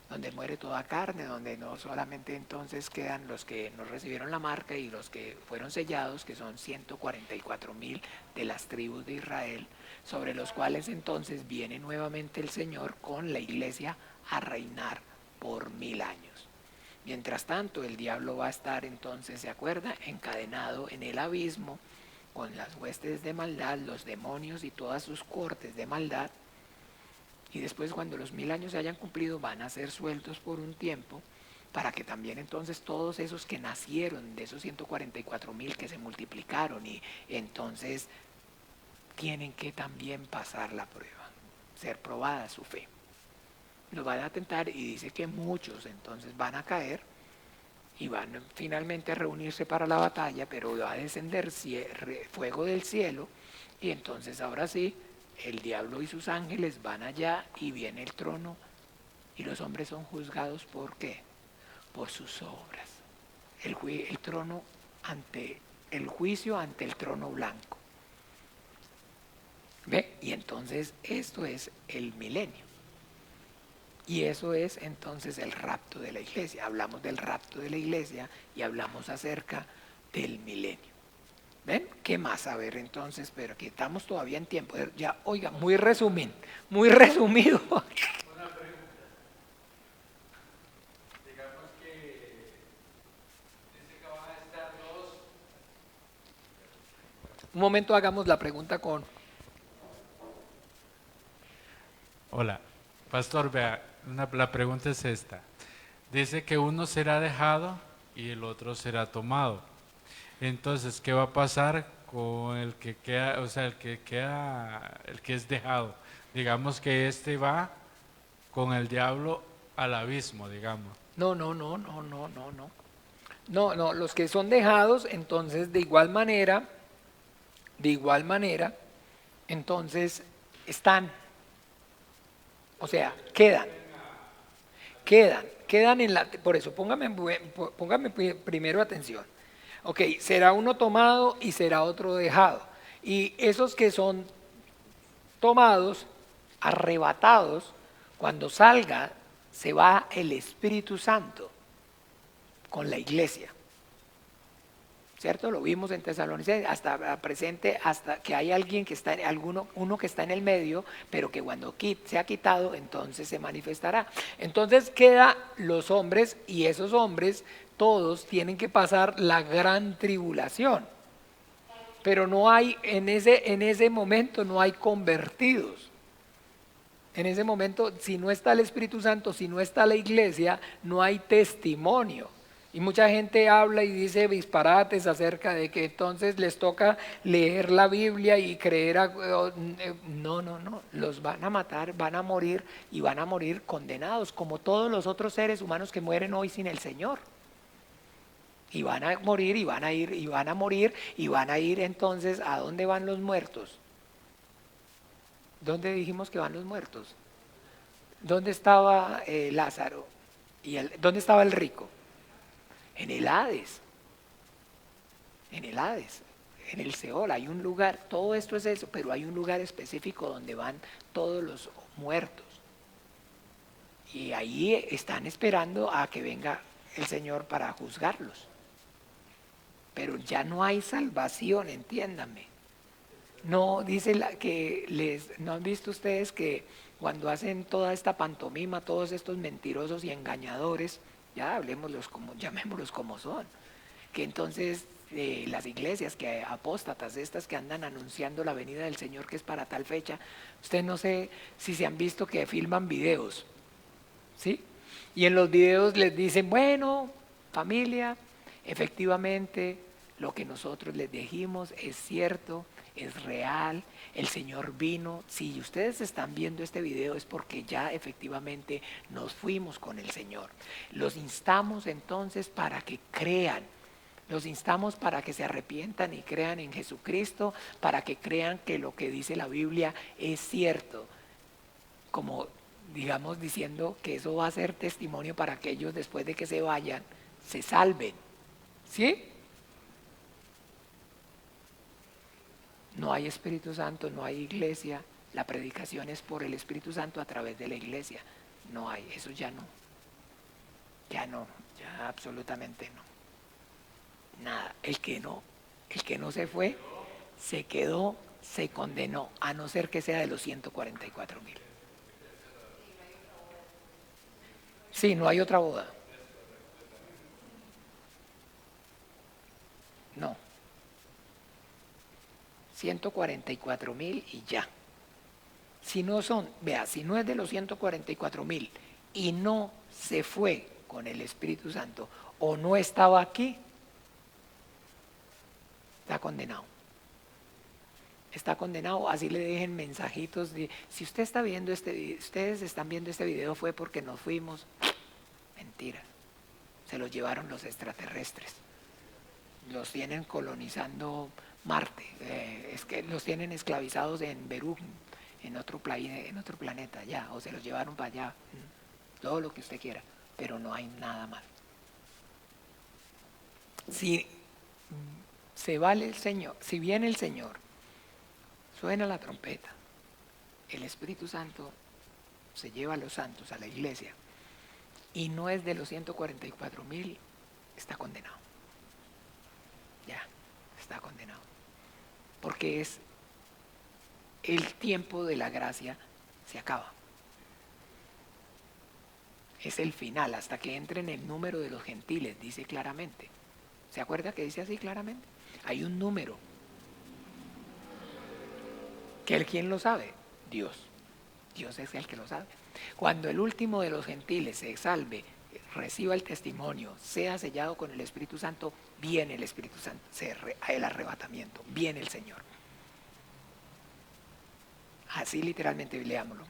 A: Donde muere toda carne, donde no solamente entonces quedan los que no recibieron la marca y los que fueron sellados, que son 144,000 de las tribus de Israel, sobre los cuales entonces viene nuevamente el Señor con la iglesia a reinar por 1000 años. Mientras tanto, el diablo va a estar entonces, ¿se acuerda?, encadenado en el abismo con las huestes de maldad, los demonios y todas sus cortes de maldad. Y después, cuando los 1000 años se hayan cumplido, van a ser sueltos por un tiempo, para que también entonces todos esos que nacieron de esos 144,000 que se multiplicaron y entonces tienen que también pasar la prueba, ser probada su fe. Los van a tentar y dice que muchos entonces van a caer y van finalmente a reunirse para la batalla, pero va a descender fuego del cielo y entonces ahora sí, el diablo y sus ángeles van allá y viene el trono y los hombres son juzgados ¿por qué? Por sus obras. El trono ante el juicio ante el trono blanco. ¿Ve? Y entonces esto es el milenio. Y eso es entonces el rapto de la iglesia. Hablamos del rapto de la iglesia y hablamos acerca del milenio. ¿Ven? ¿Qué más? A ver entonces, pero aquí estamos todavía en tiempo. Ya, oiga, muy resumido. Una pregunta. Digamos que dice que van a estar todos. Un momento, hagamos la pregunta con...
B: Hola, pastor, vea, la pregunta es esta. Dice que uno será dejado y el otro será tomado. Entonces, ¿qué va a pasar con el que queda, o sea, el que es dejado? Digamos que este va con el diablo al abismo, digamos.
A: No. No, los que son dejados, entonces de igual manera, entonces están, o sea, quedan en la, por eso, póngame primero atención. Ok, será uno tomado y será otro dejado. Y esos que son tomados, arrebatados, cuando salga, se va el Espíritu Santo con la iglesia. ¿Cierto? Lo vimos en Tesalonicenses, hasta presente, hasta que hay alguien que está, uno que está en el medio, pero que cuando sea quitado, entonces se manifestará. Entonces queda los hombres, y esos hombres todos tienen que pasar la gran tribulación. Pero no hay, en ese momento no hay convertidos. En ese momento, si no está el Espíritu Santo, si no está la iglesia, no hay testimonio. Y mucha gente habla y dice disparates acerca de que entonces les toca leer la Biblia y creer no, los van a matar, van a morir y van a morir condenados, como todos los otros seres humanos que mueren hoy sin el Señor. Y van a morir y van a ir y van a morir y van a ir entonces, ¿a dónde van los muertos? ¿Dónde dijimos que van los muertos? ¿Dónde estaba Lázaro? ¿Dónde estaba el rico? En el Hades, en el Seol, hay un lugar, todo esto es eso, pero hay un lugar específico donde van todos los muertos. Y ahí están esperando a que venga el Señor para juzgarlos. Pero ya no hay salvación, entiéndanme. No, dice ¿no han visto ustedes que cuando hacen toda esta pantomima, todos estos mentirosos y engañadores, ya llamémoslos como son, que entonces las iglesias que apóstatas, estas que andan anunciando la venida del Señor que es para tal fecha, usted no sé si se han visto que filman videos ¿sí? Y en los videos les dicen, bueno, familia, efectivamente lo que nosotros les dijimos es cierto, es real, el Señor vino. Si ustedes están viendo este video es porque ya efectivamente nos fuimos con el Señor. Los instamos entonces para que crean. Los instamos para que se arrepientan y crean en Jesucristo, para que crean que lo que dice la Biblia es cierto, como digamos diciendo que eso va a ser testimonio para que ellos después de que se vayan se salven. ¿Sí? No hay Espíritu Santo, no hay iglesia, la predicación es por el Espíritu Santo a través de la iglesia. No hay, eso ya no, ya absolutamente no. Nada, el que no se fue, se quedó, se condenó, a no ser que sea de los 144,000. Sí, no hay otra boda. No. 144,000 y ya. Si no son, vea, si no es de los 144,000 y no se fue con el Espíritu Santo o no estaba aquí, está condenado. Está condenado, así le dejen mensajitos de, si usted está viendo ustedes están viendo este video fue porque nos fuimos. Mentira. Se los llevaron los extraterrestres. Los tienen colonizando Marte. Es que los tienen esclavizados en Berú, en otro planeta, ya, o se los llevaron para allá. Todo lo que usted quiera, pero no hay nada más. Si se vale el Señor, si viene el Señor, suena la trompeta, el Espíritu Santo se lleva a los santos, a la iglesia, y no es de los 144,000, está condenado. Ya, está condenado. Porque es el tiempo de la gracia se acaba. Es el final, hasta que entre en el número de los gentiles, dice claramente. ¿Se acuerda que dice así claramente? Hay un número. ¿Quién lo sabe? Dios. Dios es el que lo sabe. Cuando el último de los gentiles se salve, reciba el testimonio, sea sellado con el Espíritu Santo, viene el Espíritu Santo, el arrebatamiento, viene el Señor. Así literalmente leámoslo.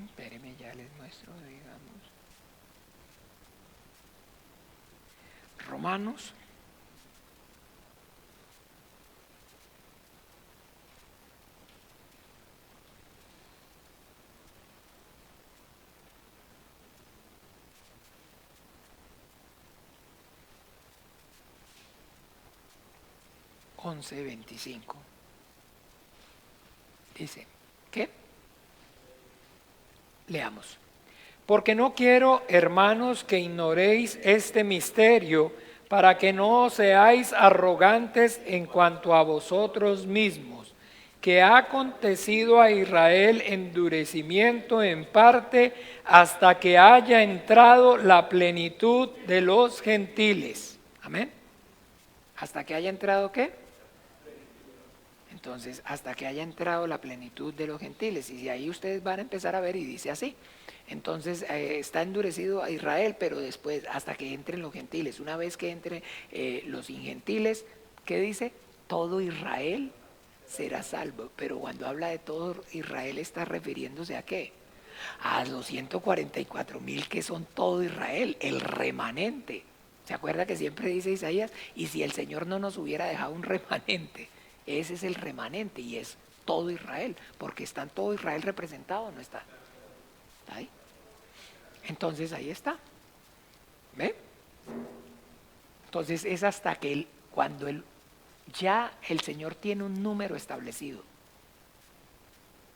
A: Espéreme, ya les muestro, digamos. Romanos. Once 25. Dice, ¿qué? Leamos. Porque no quiero, hermanos, que ignoréis este misterio, para que no seáis arrogantes en cuanto a vosotros mismos, que ha acontecido a Israel endurecimiento en parte hasta que haya entrado la plenitud de los gentiles. Amén. ¿Hasta que haya entrado qué? Entonces, hasta que haya entrado la plenitud de los gentiles. Y de ahí ustedes van a empezar a ver y dice así. Entonces, está endurecido a Israel, pero después, hasta que entren los gentiles. Una vez que entren los ingentiles, ¿qué dice? Todo Israel será salvo. Pero cuando habla de todo Israel, ¿está refiriéndose a qué? A los 144,000 que son todo Israel, el remanente. ¿Se acuerda que siempre dice Isaías? Y si el Señor no nos hubiera dejado un remanente, ese es el remanente y es todo Israel, porque está todo Israel representado, ¿no está? ¿Está ahí? Entonces ahí está. ¿Ve? Entonces es hasta que cuando ya el Señor tiene un número establecido.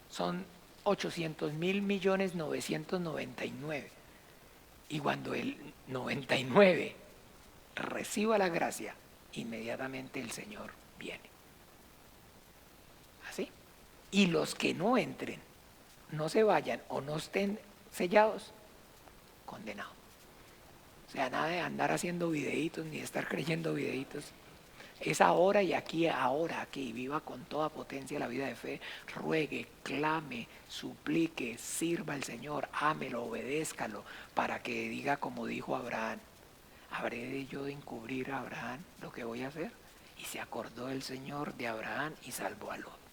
A: Son 800,000,999,000. Y cuando el 99 reciba la gracia, inmediatamente el Señor viene. y los que no entren, no se vayan o no estén sellados, condenados. O sea, nada de andar haciendo videitos ni de estar creyendo videitos. Es ahora y aquí, ahora que viva con toda potencia la vida de fe, ruegue, clame, suplique, sirva al Señor, ámelo, obedézcalo, para que diga como dijo Abraham: ¿habré yo de encubrir a Abraham lo que voy a hacer? Y se acordó el Señor de Abraham y salvó a Lot.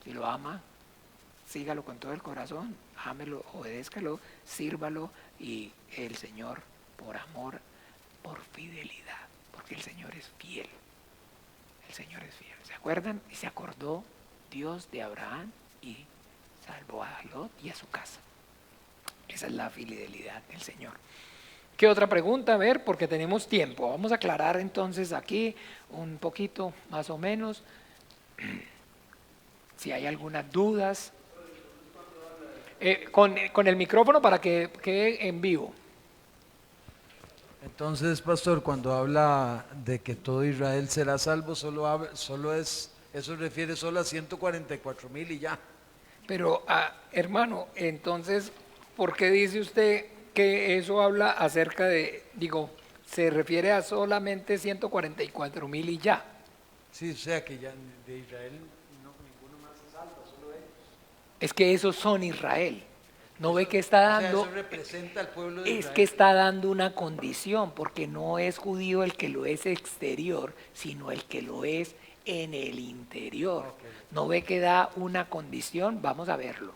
A: Si lo ama, sígalo con todo el corazón, ámelo, obedézcalo, sírvalo, y el Señor, por amor, por fidelidad, porque el Señor es fiel. El Señor es fiel. ¿Se acuerdan? Y se acordó Dios de Abraham y salvó a Lot y a su casa. Esa es la fidelidad del Señor. ¿Qué otra pregunta? A ver, porque tenemos tiempo. Vamos a aclarar entonces aquí un poquito, más o menos, si hay algunas dudas. Con el micrófono para que quede en vivo.
C: Entonces, pastor, cuando habla de que todo Israel será salvo, eso refiere solo a 144,000 y ya.
A: Pero, hermano, entonces, ¿por qué dice usted que eso habla acerca de, se refiere a solamente 144,000 y ya?
C: Sí, o sea que ya de Israel ninguno más es salvo, solo ellos.
A: Es que esos son Israel. ¿No ve que está dando?
C: O sea, eso representa al pueblo de Israel.
A: Es que está dando una condición, porque no es judío el que lo es exterior, sino el que lo es en el interior.
C: Okay.
A: ¿No ve que da una condición? Vamos a verlo.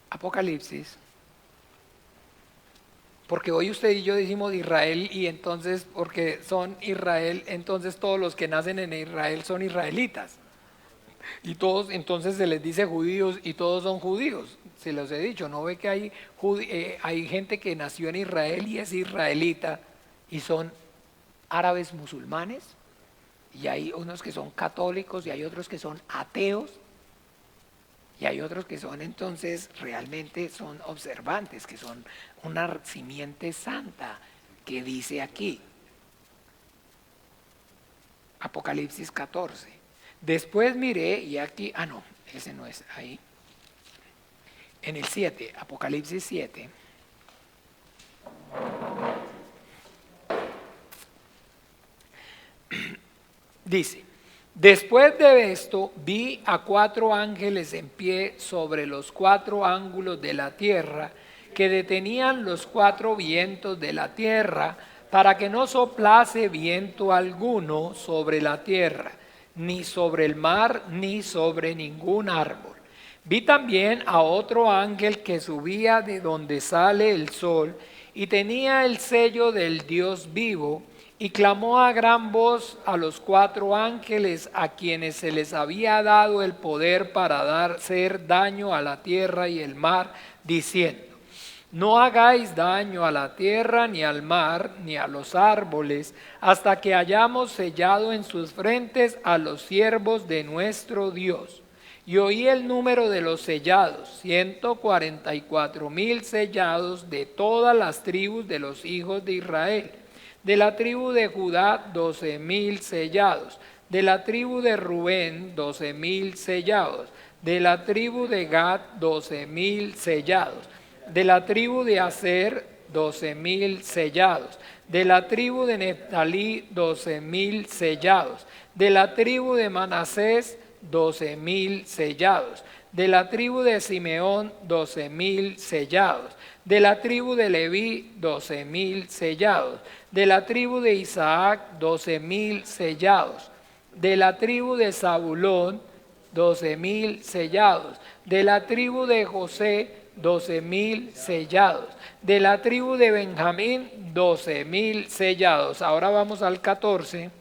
A: Apocalipsis. Porque hoy usted y yo decimos Israel, y entonces, porque son Israel, entonces todos los que nacen en Israel son israelitas. Y todos, entonces se les dice judíos y todos son judíos. Se los he dicho, ¿no ve que hay gente que nació en Israel y es israelita y son árabes musulmanes? Y hay unos que son católicos y hay otros que son ateos. Y hay otros que son entonces realmente son observantes, que son una simiente santa, que dice aquí, Apocalipsis 14. Después miré y aquí, no, ese no es ahí. En el 7, Apocalipsis 7. Dice: después de esto vi a 4 ángeles en pie sobre los 4 ángulos de la tierra, que detenían los 4 vientos de la tierra, para que no soplase viento alguno sobre la tierra, ni sobre el mar, ni sobre ningún árbol. Vi también a otro ángel que subía de donde sale el sol, y tenía el sello del Dios vivo, y clamó a gran voz a los 4 ángeles a quienes se les había dado el poder para hacer daño a la tierra y el mar, diciendo: no hagáis daño a la tierra, ni al mar, ni a los árboles, hasta que hayamos sellado en sus frentes a los siervos de nuestro Dios. Y oí el número de los sellados, 144,000 sellados de todas las tribus de los hijos de Israel. De la tribu de Judá, 12,000 sellados. De la tribu de Rubén, 12,000 sellados. De la tribu de Gad, 12,000 sellados. De la tribu de Aser, 12,000 sellados. De la tribu de Neftalí, 12,000 sellados. De la tribu de Manasés, 12,000 sellados. De la tribu de Simeón, 12,000 sellados. De la tribu de Leví, 12,000 sellados. De la tribu de Isaac, 12,000 sellados. De la tribu de Zabulón, 12,000 sellados. De la tribu de José, 12,000 sellados. De la tribu de Benjamín, 12,000 sellados. Ahora vamos al 14.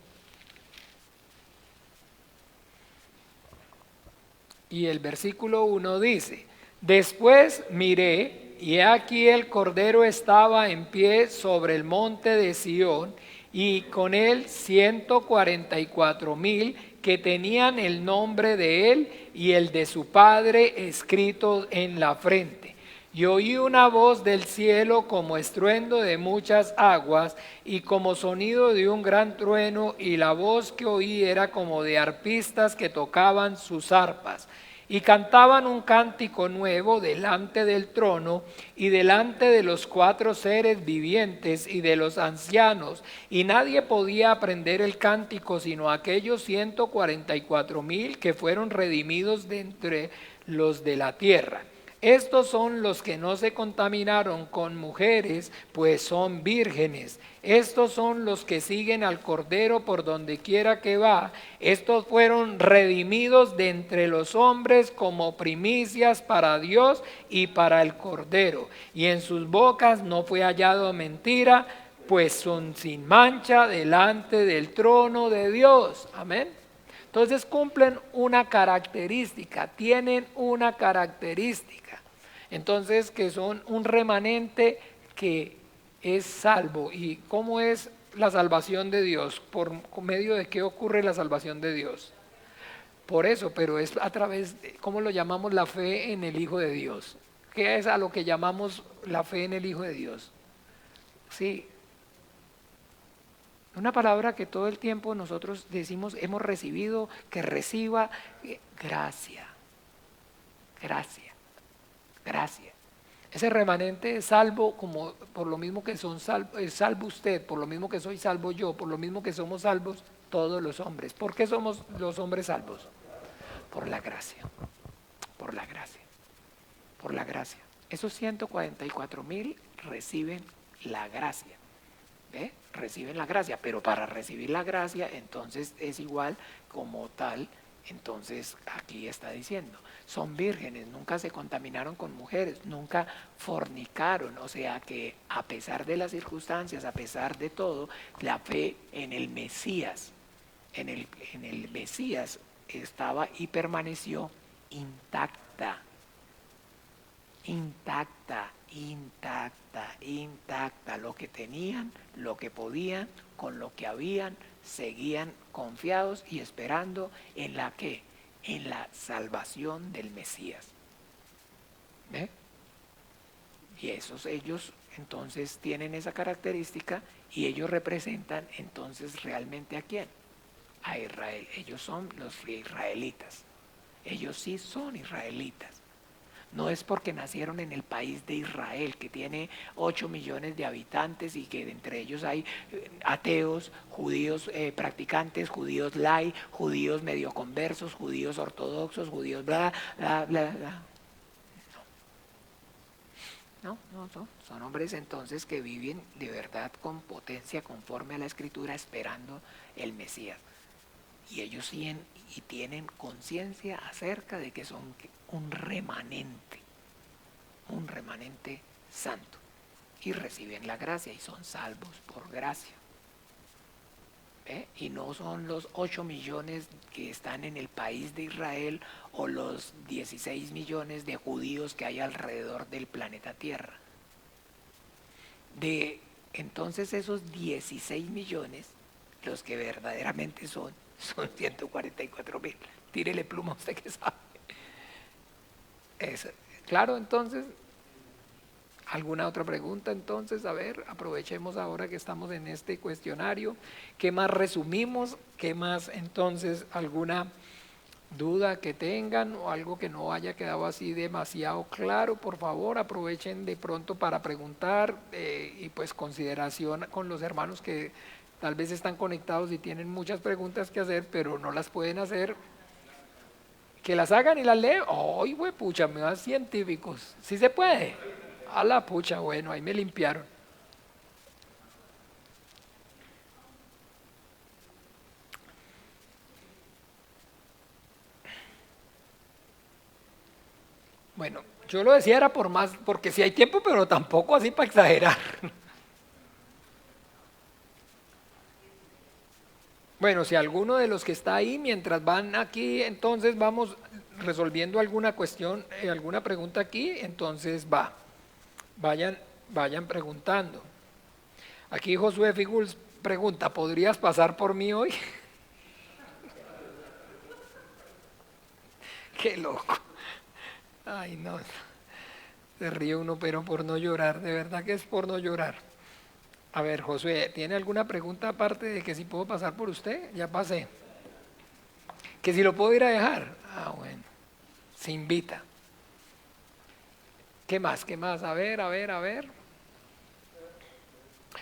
A: Y el versículo 1 dice: después miré, y he aquí el Cordero estaba en pie sobre el monte de Sión, y con él 144,000 que tenían el nombre de él y el de su padre escritos en la frente. Y oí una voz del cielo como estruendo de muchas aguas y como sonido de un gran trueno, y la voz que oí era como de arpistas que tocaban sus arpas y cantaban un cántico nuevo delante del trono y delante de los 4 seres vivientes y de los ancianos, y nadie podía aprender el cántico sino aquellos 144,000 que fueron redimidos de entre los de la tierra. Estos son los que no se contaminaron con mujeres, pues son vírgenes. Estos son los que siguen al Cordero por donde quiera que va. Estos fueron redimidos de entre los hombres como primicias para Dios y para el Cordero. Y en sus bocas no fue hallado mentira, pues son sin mancha delante del trono de Dios. Amén. Entonces cumplen una característica, tienen una característica. Entonces, que son un remanente que es salvo. ¿Y cómo es la salvación de Dios? ¿Por medio de qué ocurre la salvación de Dios? Por eso, pero es a través de, ¿cómo lo llamamos? La fe en el Hijo de Dios. ¿Qué es a lo que llamamos la fe en el Hijo de Dios? Sí. Una palabra que todo el tiempo nosotros decimos, hemos recibido, que reciba gracia. Gracia. Gracia. Ese remanente es salvo como por lo mismo que son es salvo usted, por lo mismo que soy salvo yo, por lo mismo que somos salvos todos los hombres. ¿Por qué somos los hombres salvos? Por la gracia. Por la gracia. Por la gracia. Esos 144,000 reciben la gracia. ¿Ve? Reciben la gracia, pero para recibir la gracia entonces es igual como tal. Entonces aquí está diciendo, son vírgenes, nunca se contaminaron con mujeres, nunca fornicaron, o sea que a pesar de las circunstancias, a pesar de todo, la fe en el Mesías, en el Mesías estaba y permaneció intacta, intacta, intacta, intacta, lo que tenían, lo que podían, con lo que habían, seguían confiados y esperando en la ¿qué? En la salvación del Mesías. ¿Ve? Y ellos entonces tienen esa característica y ellos representan entonces realmente ¿a quién? A Israel. Ellos son los israelitas. Ellos sí son israelitas. No es porque nacieron en el país de Israel, que tiene 8 millones de habitantes y que entre ellos hay ateos, judíos practicantes, judíos lai, judíos medio conversos, judíos ortodoxos, judíos bla, bla, bla, bla. No, son hombres entonces que viven de verdad con potencia conforme a la Escritura esperando el Mesías. Y ellos siguen y tienen conciencia acerca de que son un remanente santo. Y reciben la gracia y son salvos por gracia. ¿Ve? Y no son los 8 millones que están en el país de Israel o los 16 millones de judíos que hay alrededor del planeta Tierra. De entonces esos 16 millones, los que verdaderamente son 144,000. Tírele pluma a usted que sabe. Claro, entonces, ¿alguna otra pregunta? Entonces, a ver, aprovechemos ahora que estamos en este cuestionario. ¿Qué más resumimos? ¿Qué más entonces alguna duda que tengan o algo que no haya quedado así demasiado claro? Por favor, aprovechen de pronto para preguntar y pues consideración con los hermanos que tal vez están conectados y tienen muchas preguntas que hacer, pero no las pueden hacer. Que las hagan y las leen. ¡Ay, güey, pucha! Me dan científicos. ¿Sí se puede? A la pucha, bueno, ahí me limpiaron. Bueno, yo lo decía era por más, porque si hay tiempo, pero tampoco así para exagerar. Bueno, si alguno de los que está ahí, mientras van aquí, entonces vamos resolviendo alguna cuestión, alguna pregunta aquí, entonces vayan preguntando. Aquí Josué Figuls pregunta, ¿podrías pasar por mí hoy? Qué loco. Ay, no. Se ríe uno, pero por no llorar, de verdad que es por no llorar. A ver, Josué, ¿tiene alguna pregunta aparte de que si puedo pasar por usted? Ya pasé. Que si lo puedo ir a dejar. Ah, bueno, se invita. ¿Qué más? ¿Qué más? A ver, a ver, a ver.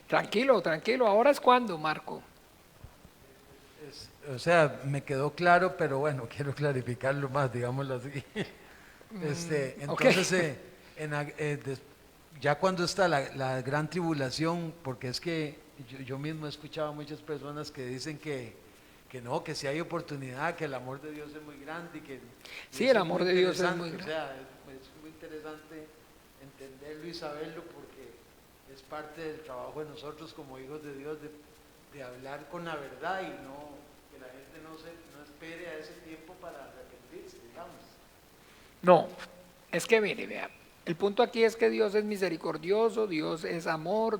A: Tranquilo, tranquilo. ¿Ahora es cuando, Marco?
C: O sea, me quedó claro, pero bueno, quiero clarificarlo más, digámoslo así.
A: Ok.
C: Entonces, ya cuando está la gran tribulación, porque es que yo mismo he escuchado a muchas personas que dicen que no, que si hay oportunidad, que el amor de Dios es muy grande y
A: Sí, el
C: eso es muy
A: amor de Dios es muy
C: interesante, o
A: grande.
C: sea, es muy interesante entenderlo y saberlo porque es parte del trabajo de nosotros como hijos de Dios de hablar con la verdad y no que la gente no espere a ese tiempo para arrepentirse, digamos.
A: No, es que mire, vea, el punto aquí es que Dios es misericordioso, Dios es amor,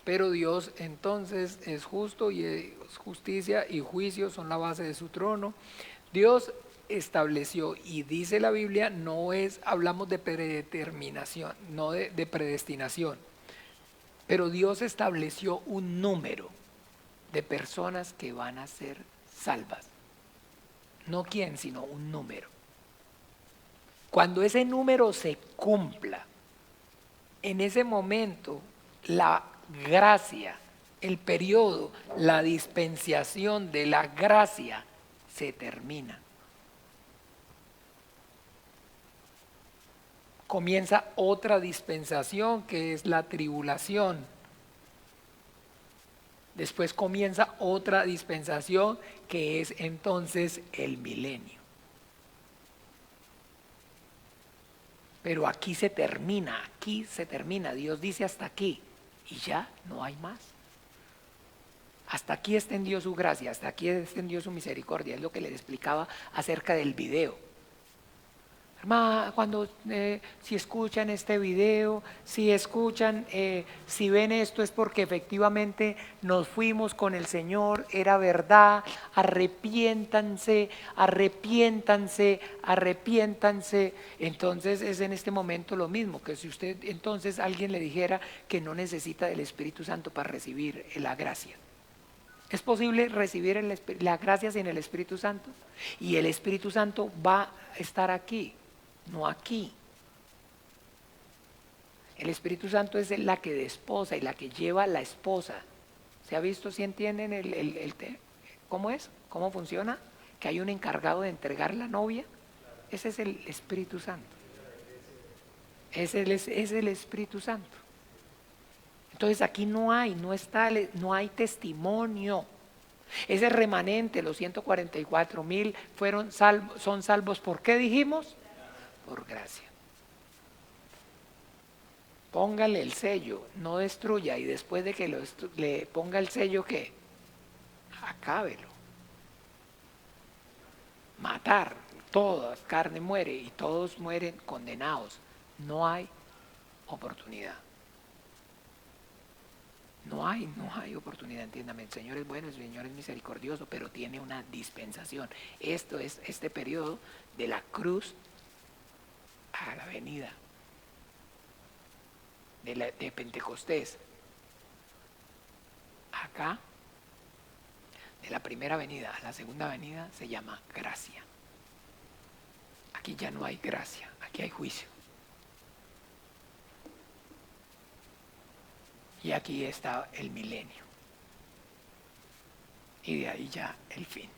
A: pero Dios entonces es justo y justicia y juicio son la base de su trono. Dios estableció y dice la Biblia, hablamos de predeterminación, no de predestinación, pero Dios estableció un número de personas que van a ser salvas. No quién, sino un número. Cuando ese número se cumpla, en ese momento la gracia, el periodo, la dispensación de la gracia se termina. Comienza otra dispensación que es la tribulación. Después comienza otra dispensación que es entonces el milenio. Pero aquí se termina, Dios dice hasta aquí y ya no hay más. Hasta aquí extendió su gracia, hasta aquí extendió su misericordia, es lo que les explicaba acerca del video. Hermano, si escuchan este video, si ven esto es porque efectivamente nos fuimos con el Señor, era verdad, arrepiéntanse, arrepiéntanse, arrepiéntanse. Entonces es en este momento lo mismo, que si usted entonces alguien le dijera que no necesita del Espíritu Santo para recibir la gracia. ¿Es posible recibir la gracia sin el Espíritu Santo? Y el Espíritu Santo va a estar aquí. No aquí. El Espíritu Santo es la que desposa y la que lleva a la esposa. ¿Se ha visto si entienden cómo es? ¿Cómo funciona? Que hay un encargado de entregar la novia. Ese es el Espíritu Santo. Es el Espíritu Santo. Entonces aquí no hay testimonio. Ese remanente, los 144,000 son salvos. ¿Por qué dijimos? Por gracia. Póngale el sello, no destruya, y después de que le ponga el sello, ¿qué? Acábelo. Matar, toda carne muere y todos mueren condenados. No hay oportunidad. No hay oportunidad, entiéndame. El Señor es bueno, el Señor es misericordioso, pero tiene una dispensación. Esto es este periodo de la cruz a la venida de Pentecostés. Acá, de la primera venida a la segunda venida, se llama gracia. Aquí ya no hay gracia, aquí hay juicio. Y aquí está el milenio. Y de ahí ya el fin.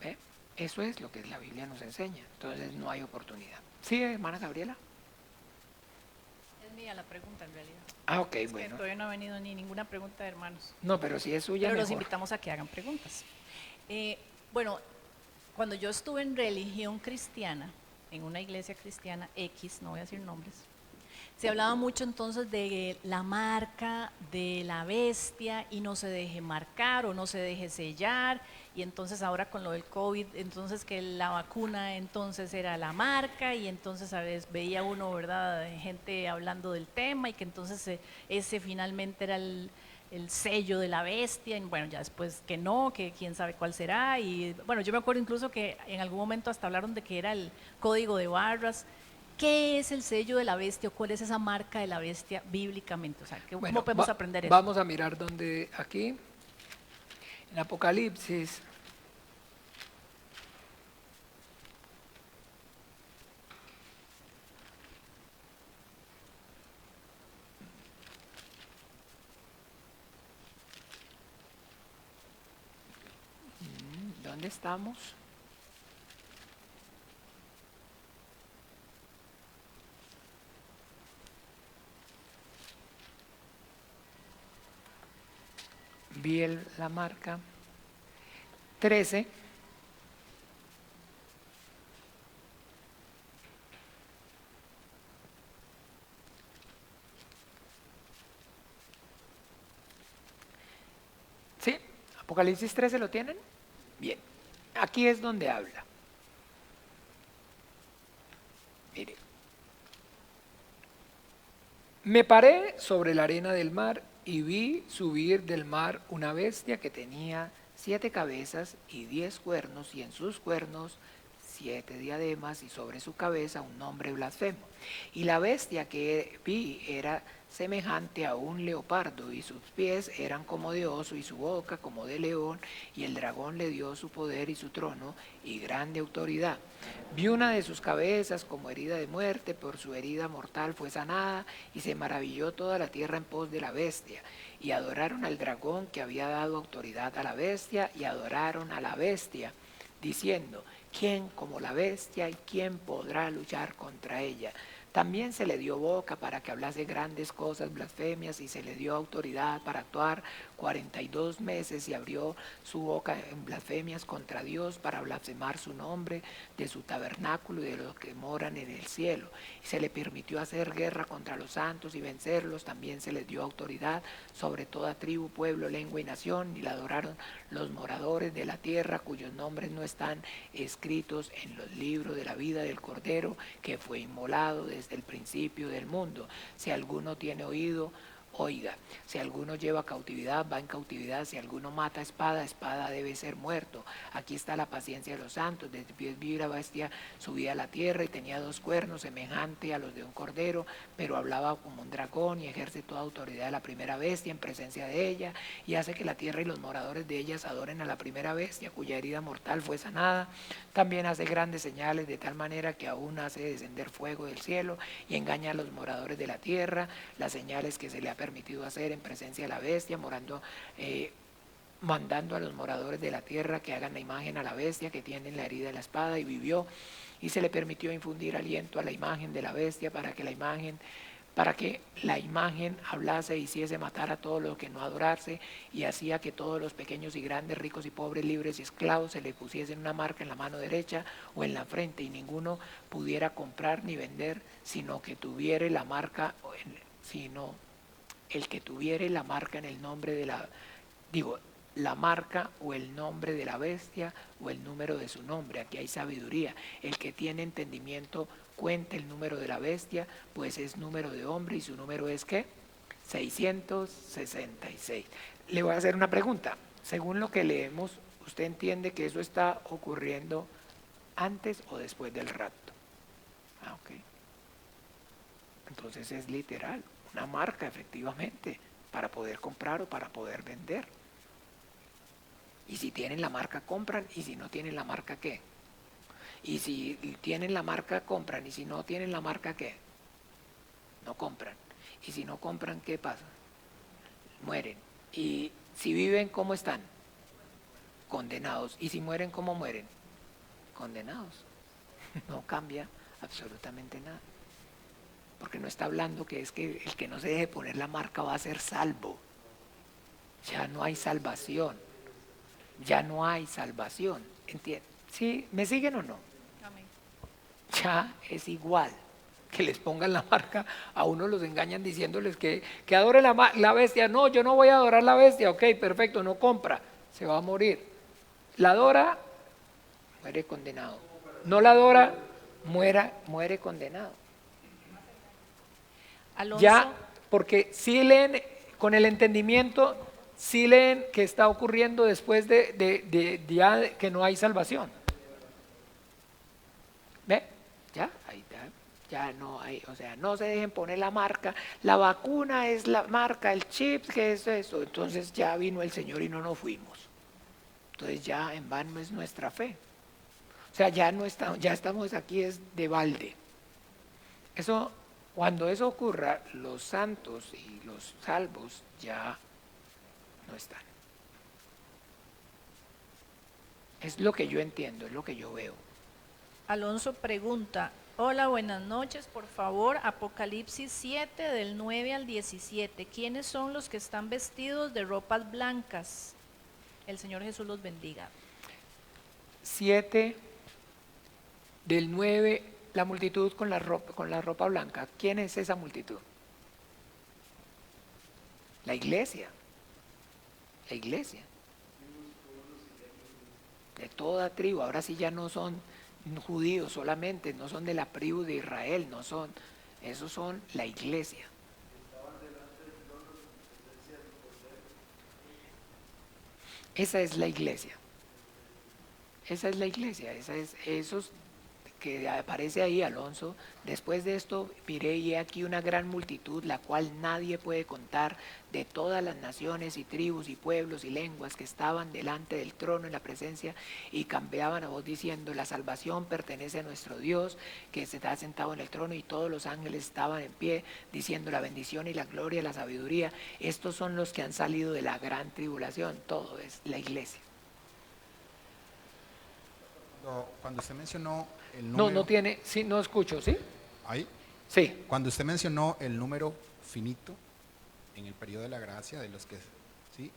A: ¿Ve? Eso es lo que la Biblia nos enseña. Entonces no hay oportunidad. ¿Sí, hermana Gabriela?
D: Es mía la pregunta en realidad.
A: Ah, ok,
D: Es que
A: bueno.
D: todavía no ha venido ni ninguna pregunta de hermanos.
A: No, pero si es suya,
D: Pero los
A: mejor.
D: invitamos a que hagan preguntas. Bueno, cuando yo estuve en religión cristiana, en una iglesia cristiana X, no voy a decir nombres, se hablaba mucho entonces de la marca de la bestia y no se deje marcar o no se deje sellar, y entonces ahora con lo del COVID, entonces que la vacuna entonces era la marca, y entonces a veces veía uno, ¿verdad?, gente hablando del tema, y que entonces ese finalmente era el sello de la bestia, y bueno, ya después que no, que quién sabe cuál será, y bueno, yo me acuerdo incluso que en algún momento hasta hablaron de que era el código de barras. ¿Qué es el sello de la bestia o cuál es esa marca de la bestia bíblicamente? O sea, ¿cómo
A: Bueno,
D: podemos aprender eso?
A: vamos a mirar donde aquí, en Apocalipsis. ¿Dónde estamos? Vi la marca 13. ¿Sí? Apocalipsis 13, ¿lo tienen? Bien, aquí es donde habla. Mire, me paré sobre la arena del mar y vi subir del mar una bestia que tenía 7 cabezas y 10 cuernos, y en sus cuernos 7 diademas, y sobre su cabeza un nombre blasfemo. Y la bestia que vi era semejante a un leopardo, y sus pies eran como de oso, y su boca como de león, y el dragón le dio su poder y su trono y grande autoridad. Vi una de sus cabezas como herida de muerte, por su herida mortal fue sanada, y se maravilló toda la tierra en pos de la bestia. Y adoraron al dragón que había dado autoridad a la bestia, y adoraron a la bestia, diciendo: ¿quién como la bestia y quién podrá luchar contra ella? También se le dio boca para que hablase grandes cosas blasfemias, y se le dio autoridad para actuar 42 meses, y abrió su boca en blasfemias contra Dios para blasfemar su nombre, de su tabernáculo y de los que moran en el cielo. Y se le permitió hacer guerra contra los santos y vencerlos. También se le dio autoridad sobre toda tribu, pueblo, lengua y nación, y la adoraron los moradores de la tierra, cuyos nombres no están escritos en los libros de la vida del Cordero, que fue inmolado desde el principio del mundo. Si alguno tiene oído, oiga. Si alguno lleva cautividad, va en cautividad. Si alguno mata a espada, espada debe ser muerto. Aquí está la paciencia de los santos. Desde pies vi la bestia subía a la tierra, y tenía 2 cuernos semejante a los de un cordero, pero hablaba como un dragón, y ejerce toda autoridad de la primera bestia en presencia de ella, y hace que la tierra y los moradores de ellas adoren a la primera bestia, cuya herida mortal fue sanada. También hace grandes señales, de tal manera que aún hace descender fuego del cielo, y engaña a los moradores de la tierra. Las señales que se le ha permitido hacer en presencia de la bestia, mandando a los moradores de la tierra que hagan la imagen a la bestia que tiene la herida de la espada, y vivió. Y se le permitió infundir aliento a la imagen de la bestia para que la imagen hablase, hiciese matar a todos los que no adorarse, y hacía que todos los pequeños y grandes, ricos y pobres, libres y esclavos, se le pusiesen una marca en la mano derecha o en la frente, y ninguno pudiera comprar ni vender, sino que tuviere la marca, sino el que tuviere la marca en el nombre de la marca o el nombre de la bestia o el número de su nombre. Aquí hay sabiduría. El que tiene entendimiento cuente el número de la bestia, pues es número de hombre, y su número es ¿qué? 666. Le voy a hacer una pregunta. Según lo que leemos, ¿usted entiende que eso está ocurriendo antes o después del rapto? Ok. Entonces es literal, una marca efectivamente, para poder comprar o para poder vender. Y si tienen la marca, compran, y si no tienen la marca, ¿qué? Y si tienen la marca, compran, y si no tienen la marca, ¿qué? No compran. Y si no compran, ¿qué pasa? Mueren. Y si viven, ¿cómo están? Condenados. Y si mueren, ¿cómo mueren? Condenados. No cambia absolutamente nada. Porque no está hablando que es que el que no se deje poner la marca va a ser salvo. Ya no hay salvación. Ya no hay salvación. ¿Entienden? ¿Sí? ¿Me siguen o no?
D: Amén.
A: Ya es igual que les pongan la marca. A uno los engañan diciéndoles que adoren la bestia. No, yo no voy a adorar la bestia. Ok, perfecto, no compra, se va a morir. La adora, muere condenado. No la adora, muere condenado.
D: Alonso,
A: Ya, porque si leen con el entendimiento, sí leen que está ocurriendo después de ya que no hay salvación. ¿Ve? Ya, ahí ya no hay, o sea, no se dejen poner la marca, la vacuna es la marca, el chip, que es eso. Entonces ya vino el Señor y no nos fuimos. Entonces ya en vano es nuestra fe. O sea, ya no estamos, ya estamos aquí es de balde. Eso, cuando eso ocurra, los santos y los salvos ya no están. Es lo que yo entiendo, es lo que yo veo.
D: Alonso pregunta, hola, buenas noches, por favor, Apocalipsis 7 del 9 al 17, ¿quiénes son los que están vestidos de ropas blancas? El Señor Jesús los bendiga.
A: 7 del 9, la multitud con la ropa blanca. ¿Quién es esa multitud? La iglesia. La iglesia. De toda tribu. Ahora sí ya no son judíos solamente, no son de la tribu de Israel, no son. Esos son la iglesia. Esa es la iglesia. Esa es la iglesia. Esos que aparece ahí, Alonso. Después de esto miré y he aquí una gran multitud, la cual nadie puede contar, de todas las naciones y tribus y pueblos y lenguas que estaban delante del trono en la presencia y cambiaban a voz diciendo, la salvación pertenece a nuestro Dios que se está sentado en el trono, y todos los ángeles estaban en pie diciendo, la bendición y la gloria y la sabiduría. Estos son los que han salido de la gran tribulación. Todo es la iglesia.
E: Cuando usted mencionó el número...
A: No tiene, sí, no escucho, ¿sí?
E: ¿Ahí?
A: Sí.
E: Cuando usted mencionó el número finito en el periodo de la gracia, de los que... ¿sí?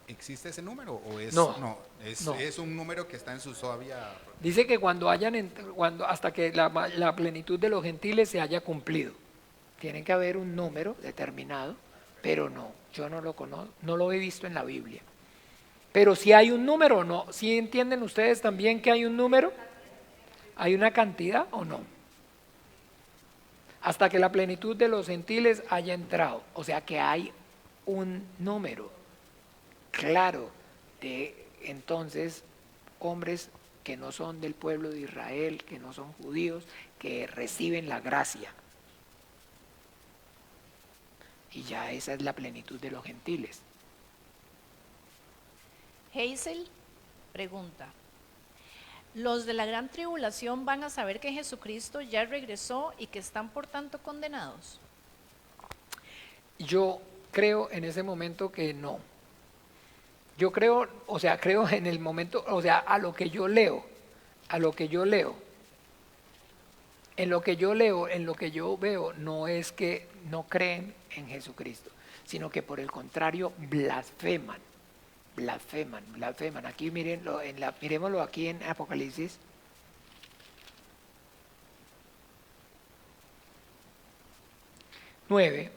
E: ¿Existe ese número o es...?
A: No.
E: Es un número que está en su todavía...
A: Dice que cuando hasta que la plenitud de los gentiles se haya cumplido. Tiene que haber un número determinado, pero no, yo no lo conozco, no lo he visto en la Biblia. Pero si hay un número o no, ¿sí entienden ustedes también que hay un número? ¿Hay una cantidad o no? Hasta que la plenitud de los gentiles haya entrado. O sea que hay un número claro de entonces hombres que no son del pueblo de Israel, que no son judíos, que reciben la gracia. Y ya esa es la plenitud de los gentiles.
D: Hazel pregunta, ¿los de la gran tribulación van a saber que Jesucristo ya regresó y que están por tanto condenados?
A: Yo creo en ese momento que no. Yo creo, o sea, creo en el momento, o sea, a lo que yo leo, en lo que yo veo, no es que no creen en Jesucristo, sino que por el contrario blasfeman. Aquí miremoslo aquí en Apocalipsis. Nueve.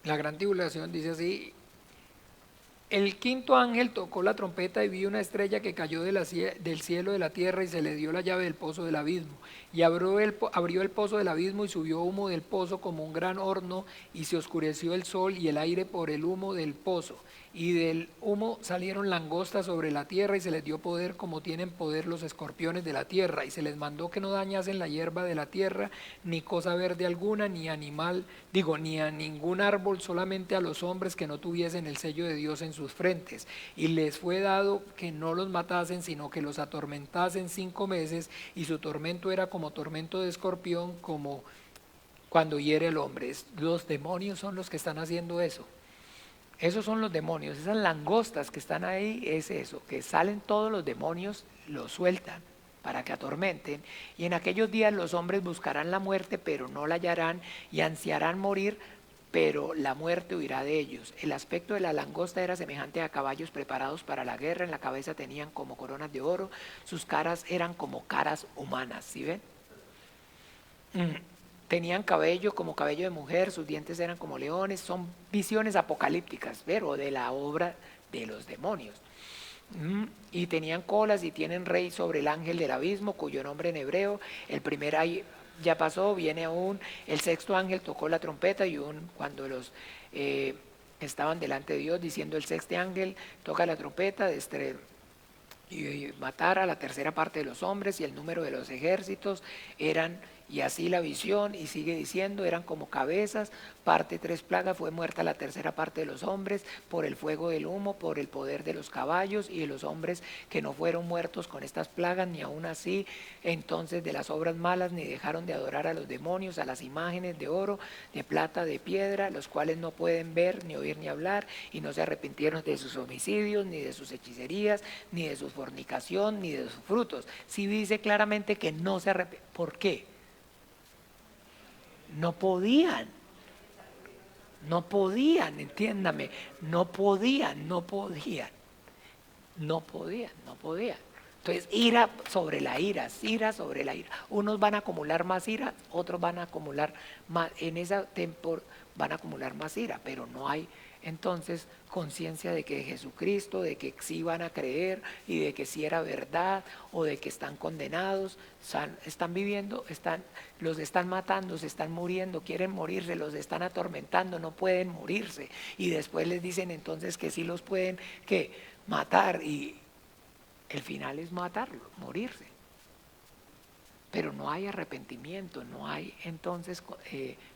A: La gran tribulación dice así: el quinto ángel tocó la trompeta y vi una estrella que cayó del cielo de la tierra, y se le dio la llave del pozo del abismo. Y abrió el pozo del abismo, y subió humo del pozo como un gran horno, y se oscureció el sol y el aire por el humo del pozo. Y del humo salieron langostas sobre la tierra, y se les dio poder como tienen poder los escorpiones de la tierra. Y se les mandó que no dañasen la hierba de la tierra, ni cosa verde alguna, ni a ningún árbol, solamente a los hombres que no tuviesen el sello de Dios en sus frentes. Y les fue dado que no los matasen, sino que los atormentasen 5 meses, y su tormento era como tormento de escorpión, como cuando hiere el hombre. Los demonios son los que están haciendo eso. Esos son los demonios, esas langostas que están ahí, es eso, que salen todos los demonios, los sueltan para que atormenten. Y en aquellos días los hombres buscarán la muerte, pero no la hallarán, y ansiarán morir, pero la muerte huirá de ellos. El aspecto de la langosta era semejante a caballos preparados para la guerra. En la cabeza tenían como coronas de oro, sus caras eran como caras humanas, ¿sí ven? tenían cabello como cabello de mujer, sus dientes eran como leones, son visiones apocalípticas, pero de la obra de los demonios. Y tenían colas y tienen rey sobre el ángel del abismo, cuyo nombre en hebreo, el primer ahí ya pasó, viene aún, el sexto ángel tocó la trompeta y cuando los estaban delante de Dios diciendo el sexto ángel toca la trompeta y matar a la tercera parte de los hombres y el número de los ejércitos eran, y así la visión, y sigue diciendo, eran como cabezas, parte 3 plagas, fue muerta la tercera parte de los hombres por el fuego del humo, por el poder de los caballos y de los hombres que no fueron muertos con estas plagas, ni aún así entonces de las obras malas, ni dejaron de adorar a los demonios, a las imágenes de oro, de plata, de piedra, los cuales no pueden ver, ni oír, ni hablar, y no se arrepintieron de sus homicidios, ni de sus hechicerías, ni de su fornicación, ni de sus frutos. Sí dice claramente que no se arrepentían. ¿Por qué? No podían, entiéndame, no podían. Entonces, ira sobre la ira. Unos van a acumular más ira, otros van a acumular más, en esa temporada van a acumular más ira, pero no hay entonces conciencia de que Jesucristo, de que sí van a creer y de que sí era verdad o de que están condenados, están viviendo, los están matando, se están muriendo, quieren morirse, los están atormentando, no pueden morirse y después les dicen entonces que sí los pueden matar y el final es matarlo, morirse. Pero no hay arrepentimiento, no hay entonces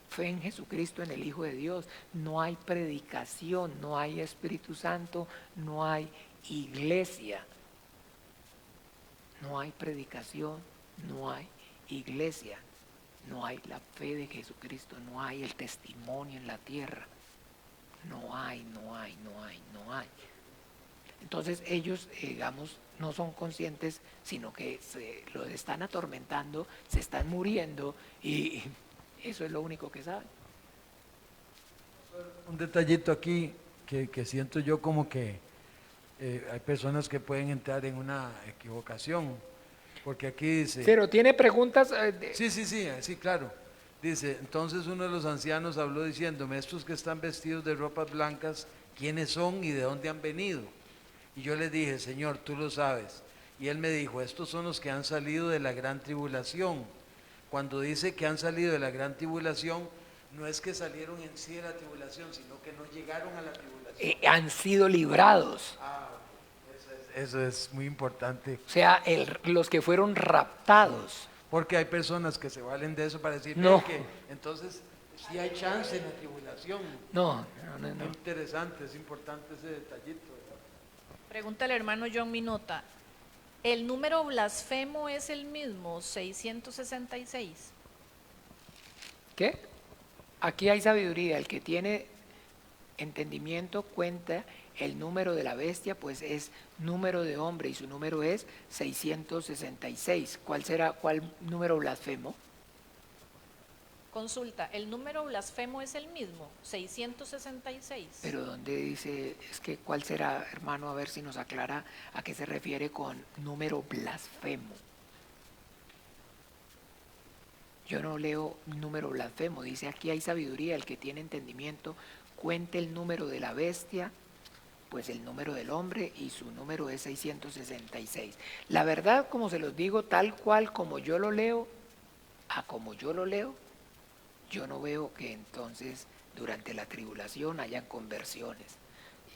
A: fe en Jesucristo, en el Hijo de Dios, no hay predicación, no hay Espíritu Santo, no hay iglesia. No hay predicación, no hay iglesia, no hay la fe de Jesucristo, no hay el testimonio en la tierra. No hay. Entonces ellos, digamos, no son conscientes, sino que los están atormentando, se están muriendo y eso es lo único que saben.
C: Un detallito aquí que siento yo como que hay personas que pueden entrar en una equivocación, porque aquí dice...
A: Pero tiene preguntas.
C: Sí, claro. Dice, entonces uno de los ancianos habló diciéndome, estos que están vestidos de ropas blancas, ¿quiénes son y de dónde han venido? Y yo le dije, Señor, tú lo sabes. Y él me dijo, estos son los que han salido de la gran tribulación. Cuando dice que han salido de la gran tribulación, no es que salieron en sí de la tribulación, sino que no llegaron a la tribulación.
A: Han sido librados.
C: Eso es muy importante.
A: O sea, los que fueron raptados.
C: Porque hay personas que se valen de eso para decir
A: No.
C: que entonces sí hay chance en la tribulación.
A: No.
C: Muy interesante, es importante ese detallito.
D: Pregunta el hermano John Minota. ¿El número blasfemo es el mismo, 666?
A: ¿Qué? Aquí hay sabiduría. El que tiene entendimiento cuenta el número de la bestia, pues es número de hombre y su número es 666. ¿Cuál número blasfemo?
D: Consulta, ¿el número blasfemo es el mismo, 666?
A: Pero ¿dónde dice? Es que ¿cuál será, hermano? A ver si nos aclara a qué se refiere con número blasfemo. Yo no leo número blasfemo, dice aquí hay sabiduría, el que tiene entendimiento cuente el número de la bestia, pues el número del hombre y su número es 666. La verdad, como se los digo, tal cual como yo lo leo, yo no veo que entonces durante la tribulación hayan conversiones.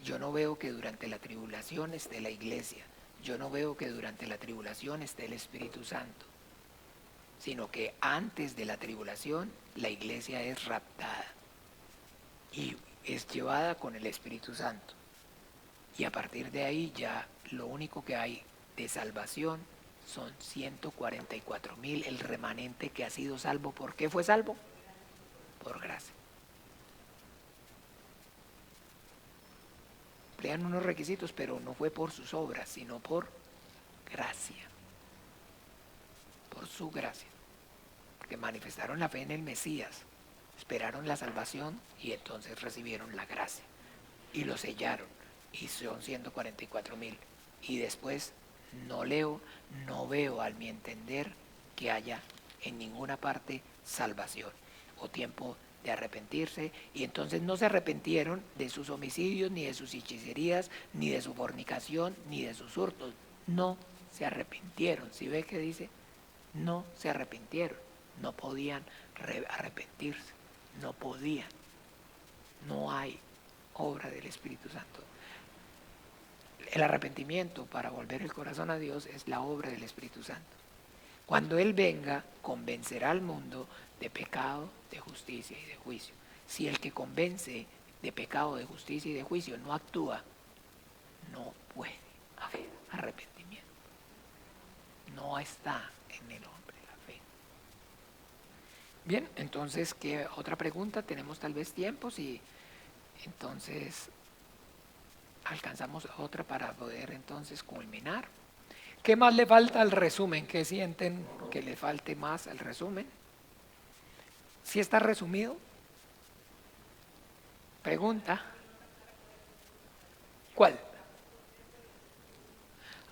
A: Yo no veo que durante la tribulación esté la iglesia. Yo no veo que durante la tribulación esté el Espíritu Santo. Sino que antes de la tribulación la iglesia es raptada y es llevada con el Espíritu Santo. Y a partir de ahí ya lo único que hay de salvación son 144,000, el remanente que ha sido salvo. ¿Por qué fue salvo? Por gracia. Emplean unos requisitos, pero no fue por sus obras, sino por gracia. Por su gracia. Porque manifestaron la fe en el Mesías, esperaron la salvación y entonces recibieron la gracia. Y lo sellaron. Y son 144,000. Y después no veo al mi entender que haya en ninguna parte salvación. o tiempo de arrepentirse, y entonces no se arrepintieron de sus homicidios, ni de sus hechicerías, ni de su fornicación, ni de sus hurtos. No se arrepintieron. ¿Sí ve que dice? No se arrepintieron. No podían arrepentirse. No podían. No hay obra del Espíritu Santo. El arrepentimiento para volver el corazón a Dios es la obra del Espíritu Santo. Cuando Él venga, convencerá al mundo de pecado, de justicia y de juicio. Si el que convence de pecado, de justicia y de juicio no actúa, no puede haber arrepentimiento. No está en el hombre la fe. Bien, entonces, ¿qué otra pregunta? Tenemos tal vez tiempo, si entonces alcanzamos otra para poder entonces culminar. ¿Qué más le falta al resumen? ¿Qué sienten que le falte más al resumen? ¿Sí está resumido? Pregunta. ¿Cuál?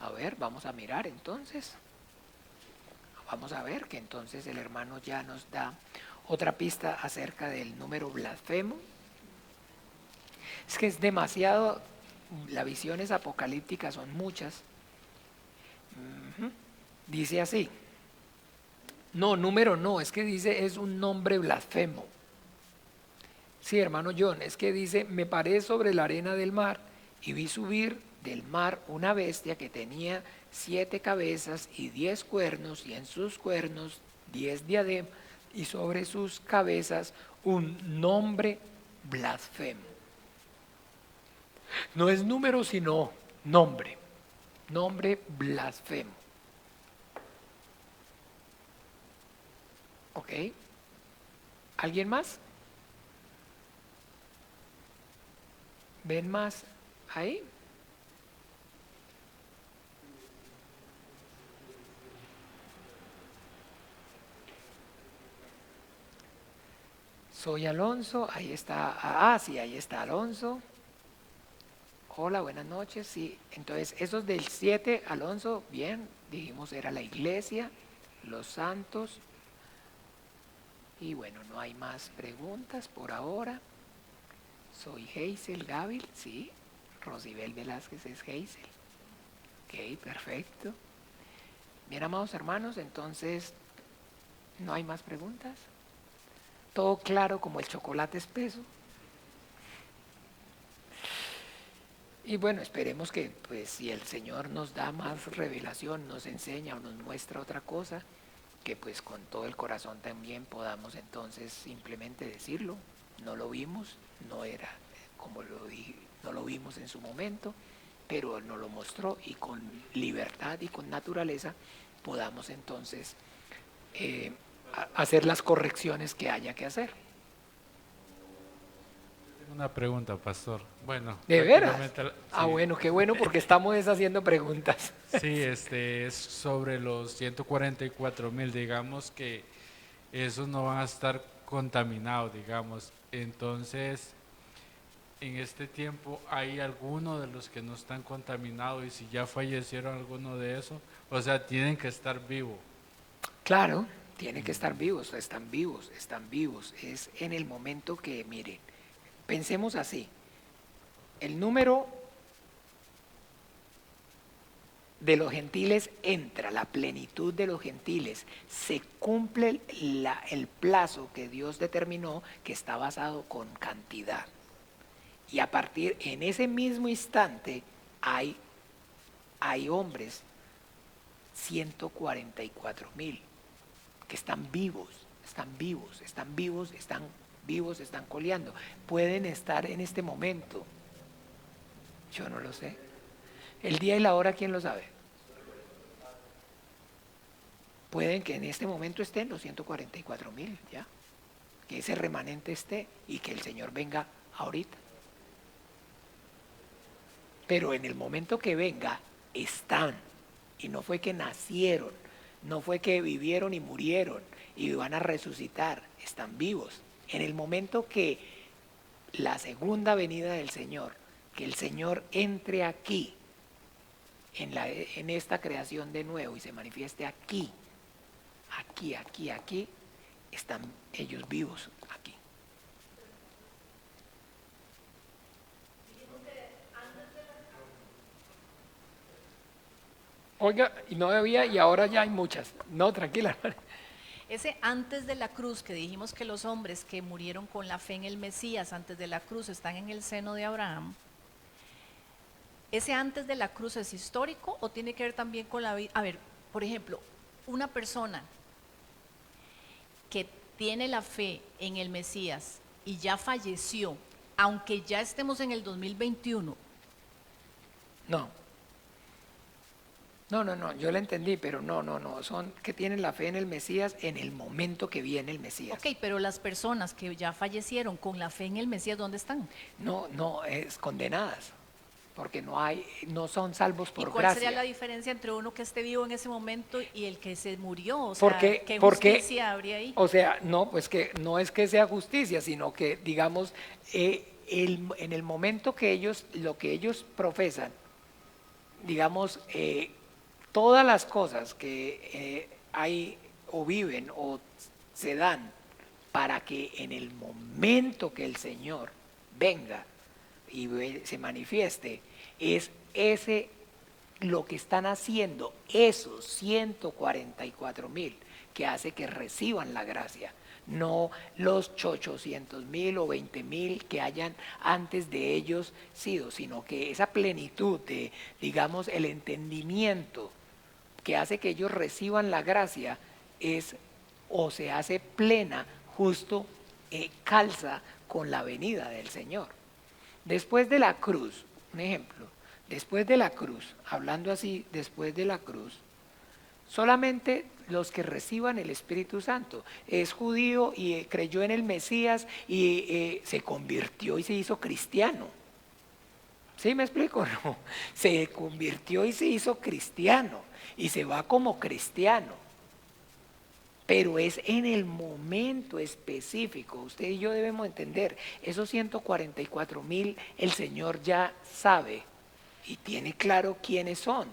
A: A ver, vamos a mirar entonces. Vamos a ver que entonces el hermano ya nos da otra pista acerca del número blasfemo. Es que es demasiado, las visiones apocalípticas son muchas. Dice así. No, número no, es que dice es un nombre blasfemo. Sí, hermano John, es que dice, me paré sobre la arena del mar y vi subir del mar una bestia que tenía 7 cabezas y 10 cuernos, y en sus cuernos 10 diademas, y sobre sus cabezas un nombre blasfemo. No es número, sino nombre. Nombre blasfemo. ¿Ok? ¿Alguien más? ¿Ven más ahí? Soy Alonso, ahí está, sí, ahí está Alonso. Hola, buenas noches, sí. Entonces, esos del 7, Alonso, bien, dijimos era la iglesia, los santos. Y bueno, no hay más preguntas por ahora. Soy Hazel Gávil, sí. Rosibel Velázquez es Hazel. Ok, perfecto. Bien, amados hermanos, entonces, ¿no hay más preguntas? Todo claro como el chocolate espeso. Y bueno, esperemos que pues si el Señor nos da más revelación, nos enseña o nos muestra otra cosa, que pues con todo el corazón también podamos entonces simplemente decirlo. No lo vimos, no era como lo dije, no lo vimos en su momento, pero nos lo mostró, y con libertad y con naturaleza podamos entonces hacer las correcciones que haya que hacer.
B: Una pregunta, pastor. Bueno,
A: ¿De veras?
B: prácticamente
A: Ah,
B: sí.
A: bueno, qué bueno, porque estamos haciendo preguntas.
B: Sí, es sobre los 144,000, digamos que esos no van a estar contaminados, digamos. Entonces, en este tiempo, ¿hay alguno de los que no están contaminados? Y si ya fallecieron alguno de esos, o sea, tienen que estar vivos.
A: Claro, tienen que estar vivos, están vivos, están vivos. Es en el momento que, miren, pensemos así, el número de los gentiles entra, la plenitud de los gentiles, se cumple el plazo que Dios determinó, que está basado con cantidad. Y a partir, en ese mismo instante, hay hombres, 144,000, que están vivos, están coleando. Pueden estar en este momento. Yo no lo sé. El día y la hora, ¿quién lo sabe? Pueden que en este momento estén los 144,000, ¿ya? Que ese remanente esté y que el Señor venga ahorita. Pero en el momento que venga, están. Y no fue que nacieron, no fue que vivieron y murieron y van a resucitar, están vivos. En el momento que la segunda venida del Señor, que el Señor entre aquí, en esta creación de nuevo, y se manifieste aquí, están ellos vivos aquí. Oiga, y no había y ahora ya hay muchas. No, tranquila, hermana.
D: Ese antes de la cruz, que dijimos que los hombres que murieron con la fe en el Mesías antes de la cruz están en el seno de Abraham, ¿ese antes de la cruz es histórico o tiene que ver también con la vida? A ver, por ejemplo, una persona que tiene la fe en el Mesías y ya falleció, aunque ya estemos en el 2021.
A: No. No, yo la entendí, pero no, son que tienen la fe en el Mesías en el momento que viene el Mesías.
D: Ok, pero las personas que ya fallecieron con la fe en el Mesías, ¿dónde están?
A: No, es condenadas, porque no son salvos
D: ¿Y
A: por
D: cuál
A: gracia.
D: sería la diferencia entre uno que esté vivo en ese momento y el que se murió? O sea,
A: Porque,
D: ¿qué
A: porque,
D: justicia habría ahí?
A: o sea, no, pues que no es que sea justicia, sino que, digamos, en el momento que lo que ellos profesan, digamos, todas las cosas que hay o viven o se dan para que en el momento que el Señor venga y se manifieste, es ese lo que están haciendo esos 144,000 que hace que reciban la gracia, no los 800,000 o 20,000 que hayan antes de ellos sido, sino que esa plenitud de, digamos, el entendimiento que hace que ellos reciban la gracia es o se hace plena justo calza con la venida del Señor. Después de la cruz, un ejemplo, después de la cruz, hablando así, después de la cruz, solamente los que reciban el Espíritu Santo. Es judío y creyó en el Mesías y se convirtió y se hizo cristiano. ¿Sí me explico? No, se convirtió y se hizo cristiano y se va como cristiano. Pero es en el momento específico. Usted y yo debemos entender, esos 144,000 el Señor ya sabe y tiene claro quiénes son.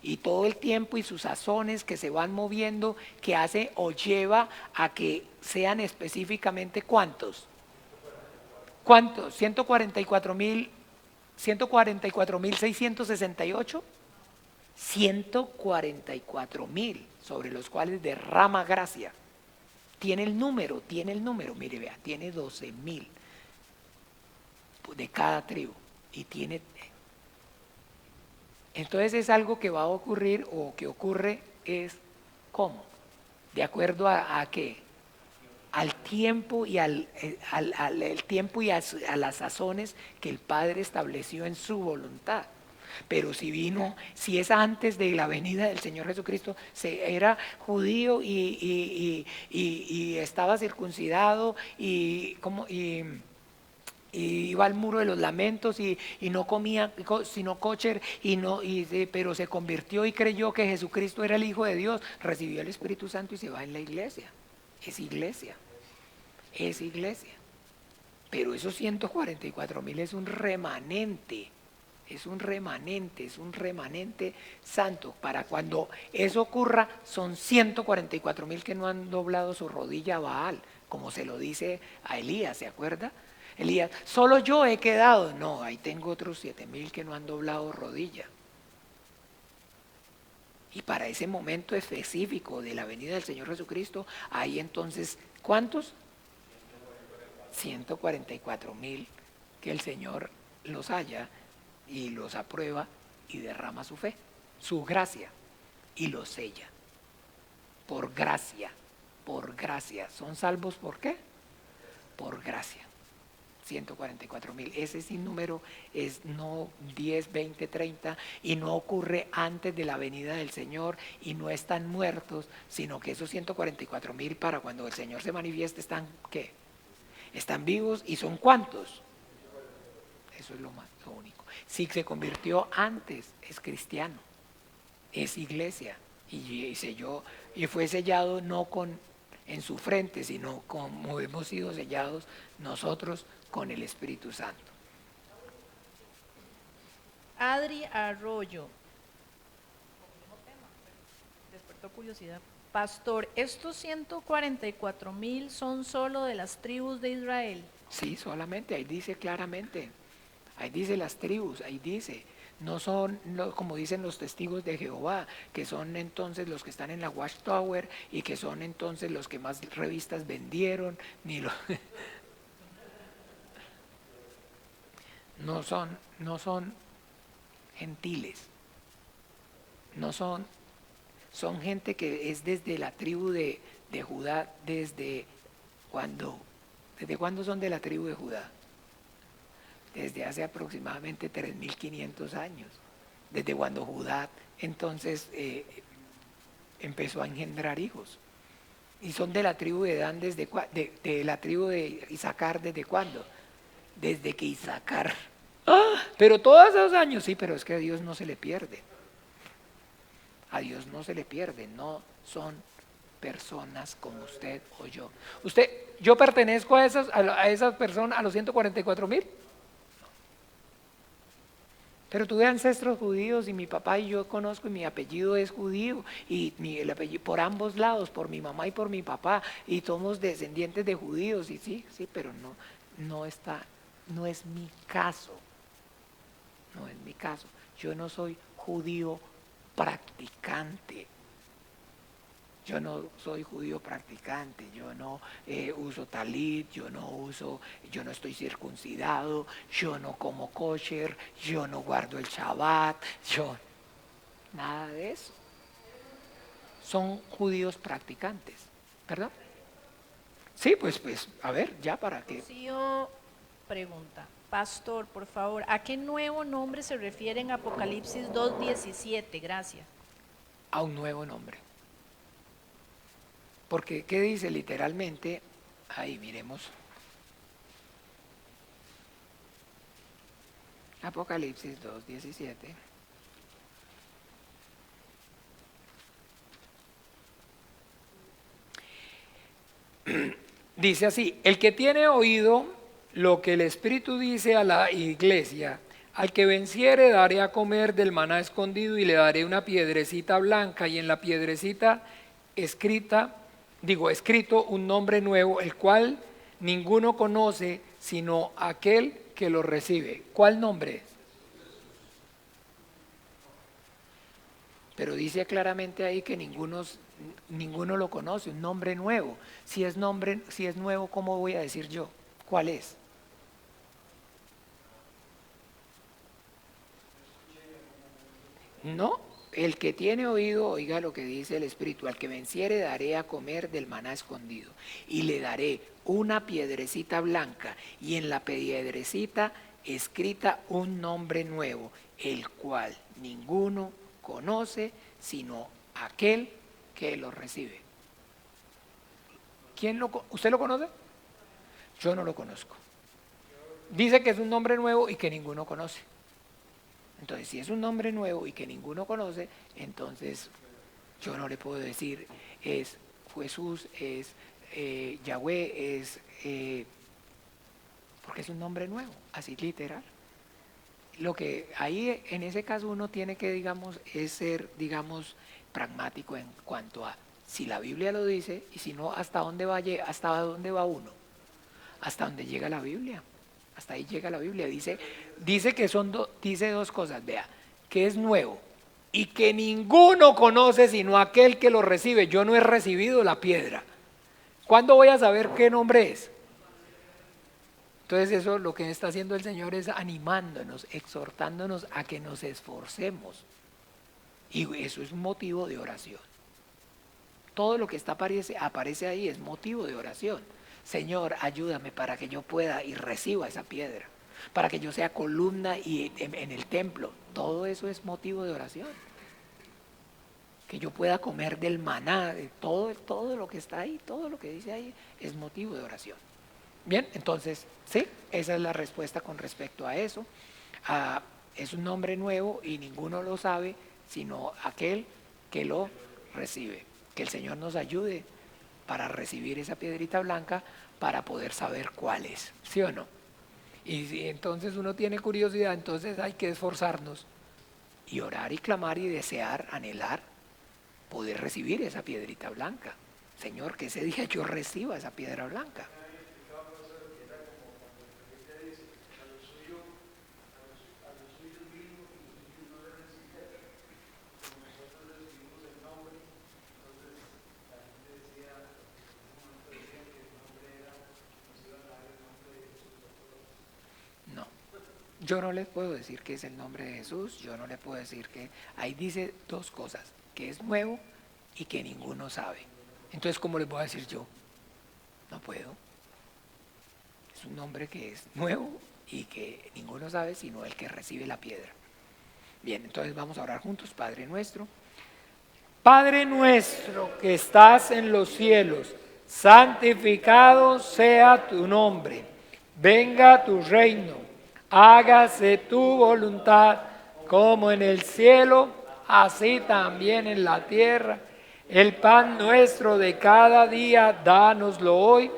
A: Y todo el tiempo y sus sazones que se van moviendo, que hace o lleva a que sean específicamente ¿cuántos? ¿Cuántos? 144,668. 144,000 sobre los cuales derrama gracia. Tiene el número, mire, vea, tiene 12,000 de cada tribu y tiene. Entonces es algo que va a ocurrir o que ocurre es ¿cómo? De acuerdo a qué? Al tiempo y el tiempo y a las sazones que el Padre estableció en su voluntad. Pero si es antes de la venida del Señor Jesucristo, era judío y estaba circuncidado y iba al muro de los lamentos y no comía sino kosher pero se convirtió y creyó que Jesucristo era el Hijo de Dios, recibió el Espíritu Santo y se va en la iglesia. Es iglesia. Pero esos 144,000 es un remanente. Es un remanente santo. Para cuando eso ocurra, son 144,000 que no han doblado su rodilla a Baal, como se lo dice a Elías, ¿se acuerda? Elías, solo yo he quedado. No, ahí tengo otros 7,000 que no han doblado rodilla. Y para ese momento específico de la venida del Señor Jesucristo, hay entonces, ¿cuántos? 144,000 que el Señor los haya y los aprueba y derrama su fe, su gracia, y los sella. Por gracia. ¿Son salvos por qué? Por gracia. 144,000. Ese sin número es no 10, 20, 30 y no ocurre antes de la venida del Señor y no están muertos, sino que esos 144,000 para cuando el Señor se manifieste están ¿qué? Están vivos y son ¿cuántos? Eso es lo único. Si se convirtió antes, es cristiano, es iglesia y fue sellado no en su frente, sino como hemos sido sellados nosotros con el Espíritu Santo.
D: Adri Arroyo. Despertó curiosidad. Pastor, ¿estos 144,000 son solo de las tribus de Israel?
A: Sí, solamente, ahí dice claramente, ahí dice las tribus, ahí dice, no son como dicen los testigos de Jehová, que son entonces los que están en la Watchtower y que son entonces los que más revistas vendieron, ni los... no son gentiles, no son, son gente que es desde la tribu de Judá, ¿desde cuándo son de la tribu de Judá? Desde hace aproximadamente 3.500 años, desde cuando Judá entonces empezó a engendrar hijos. Y son de la tribu de Dan, de la tribu de Isaacar, ¿desde cuándo? Desde que Isaacar... ¡Ah! Pero todos esos años, sí, pero es que a Dios no se le pierde. A Dios no se le pierde, no son personas como usted o yo. Yo pertenezco a esas personas, a los 144,000. Pero tuve ancestros judíos y mi papá y yo conozco y mi apellido es judío y el apellido por ambos lados, por mi mamá y por mi papá, y somos descendientes de judíos y sí, pero no es mi caso. No es mi caso. Yo no soy judío practicante. Yo no soy judío practicante, yo no uso talit, yo no estoy circuncidado, yo no como kosher, yo no guardo el Shabbat, nada de eso. Son judíos practicantes. ¿Perdón? Sí, pues, a ver, ya para que...
D: Rocío pregunta, Pastor, por favor, ¿a qué nuevo nombre se refiere en Apocalipsis 2:17? Gracias.
A: A un nuevo nombre. Porque, ¿qué dice literalmente? Ahí miremos. Apocalipsis 2:17. Dice así, el que tiene oído lo que el Espíritu dice a la iglesia, al que venciere daré a comer del maná escondido y le daré una piedrecita blanca y en la piedrecita escrito un nombre nuevo, el cual ninguno conoce sino aquel que lo recibe. ¿Cuál nombre? Pero dice claramente ahí que ninguno lo conoce, un nombre nuevo. Si es nuevo, ¿cómo voy a decir yo? ¿Cuál es? No, el que tiene oído, oiga lo que dice el Espíritu, al que venciere daré a comer del maná escondido y le daré una piedrecita blanca y en la piedrecita escrita un nombre nuevo, el cual ninguno conoce sino aquel que lo recibe. ¿Usted lo conoce? Yo no lo conozco. Dice que es un nombre nuevo y que ninguno conoce. Entonces, si es un nombre nuevo y que ninguno conoce, entonces yo no le puedo decir es Jesús, es Yahweh, porque es un nombre nuevo, así literal. Lo que ahí en ese caso uno tiene que, es ser, pragmático en cuanto a si la Biblia lo dice y si no, hasta dónde va uno, hasta dónde llega la Biblia. Hasta ahí llega la Biblia. Dice que dice dos cosas, vea, que es nuevo y que ninguno conoce sino aquel que lo recibe. Yo no he recibido la piedra. ¿Cuándo voy a saber qué nombre es? Entonces eso lo que está haciendo el Señor es animándonos, exhortándonos a que nos esforcemos. Y eso es un motivo de oración. Todo lo que aparece ahí es motivo de oración. Señor, ayúdame para que yo pueda y reciba esa piedra, para que yo sea columna y en el templo. Todo eso es motivo de oración. Que yo pueda comer del maná, de todo lo que está ahí, todo lo que dice ahí es motivo de oración. Bien, entonces, sí, esa es la respuesta con respecto a eso. Es un nombre nuevo y ninguno lo sabe sino aquel que lo recibe. Que el Señor nos ayude para recibir esa piedrita blanca para poder saber cuál es, ¿sí o no? Y si entonces uno tiene curiosidad, entonces hay que esforzarnos y orar y clamar y desear, anhelar poder recibir esa piedrita blanca. Señor, que ese día yo reciba esa piedra blanca. No, yo no les puedo decir que es el nombre de Jesús, yo no les puedo decir que... Ahí dice dos cosas, que es nuevo y que ninguno sabe. Entonces, ¿cómo les voy a decir yo? No puedo. Es un nombre que es nuevo y que ninguno sabe sino el que recibe la piedra. Bien, entonces vamos a orar juntos. Padre nuestro. Padre nuestro que estás en los cielos, santificado sea tu nombre. Venga tu reino, hágase tu voluntad, como en el cielo, así también en la tierra. El pan nuestro de cada día, dánoslo hoy,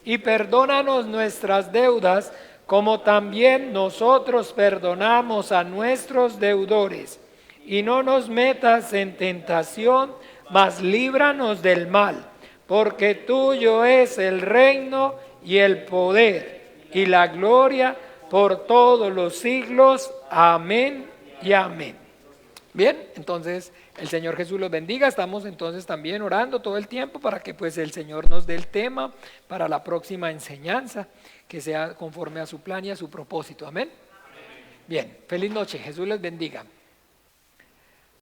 A: y perdónanos nuestras deudas, como también nosotros perdonamos a nuestros deudores. Y no nos metas en tentación, mas líbranos del mal, porque tuyo es el reino y el poder y la gloria por todos los siglos. Amén y amén. Bien, entonces el Señor Jesús los bendiga. Estamos entonces también orando todo el tiempo para que pues el Señor nos dé el tema para la próxima enseñanza, que sea conforme a su plan y a su propósito. Amén. Bien, feliz noche. Jesús les bendiga.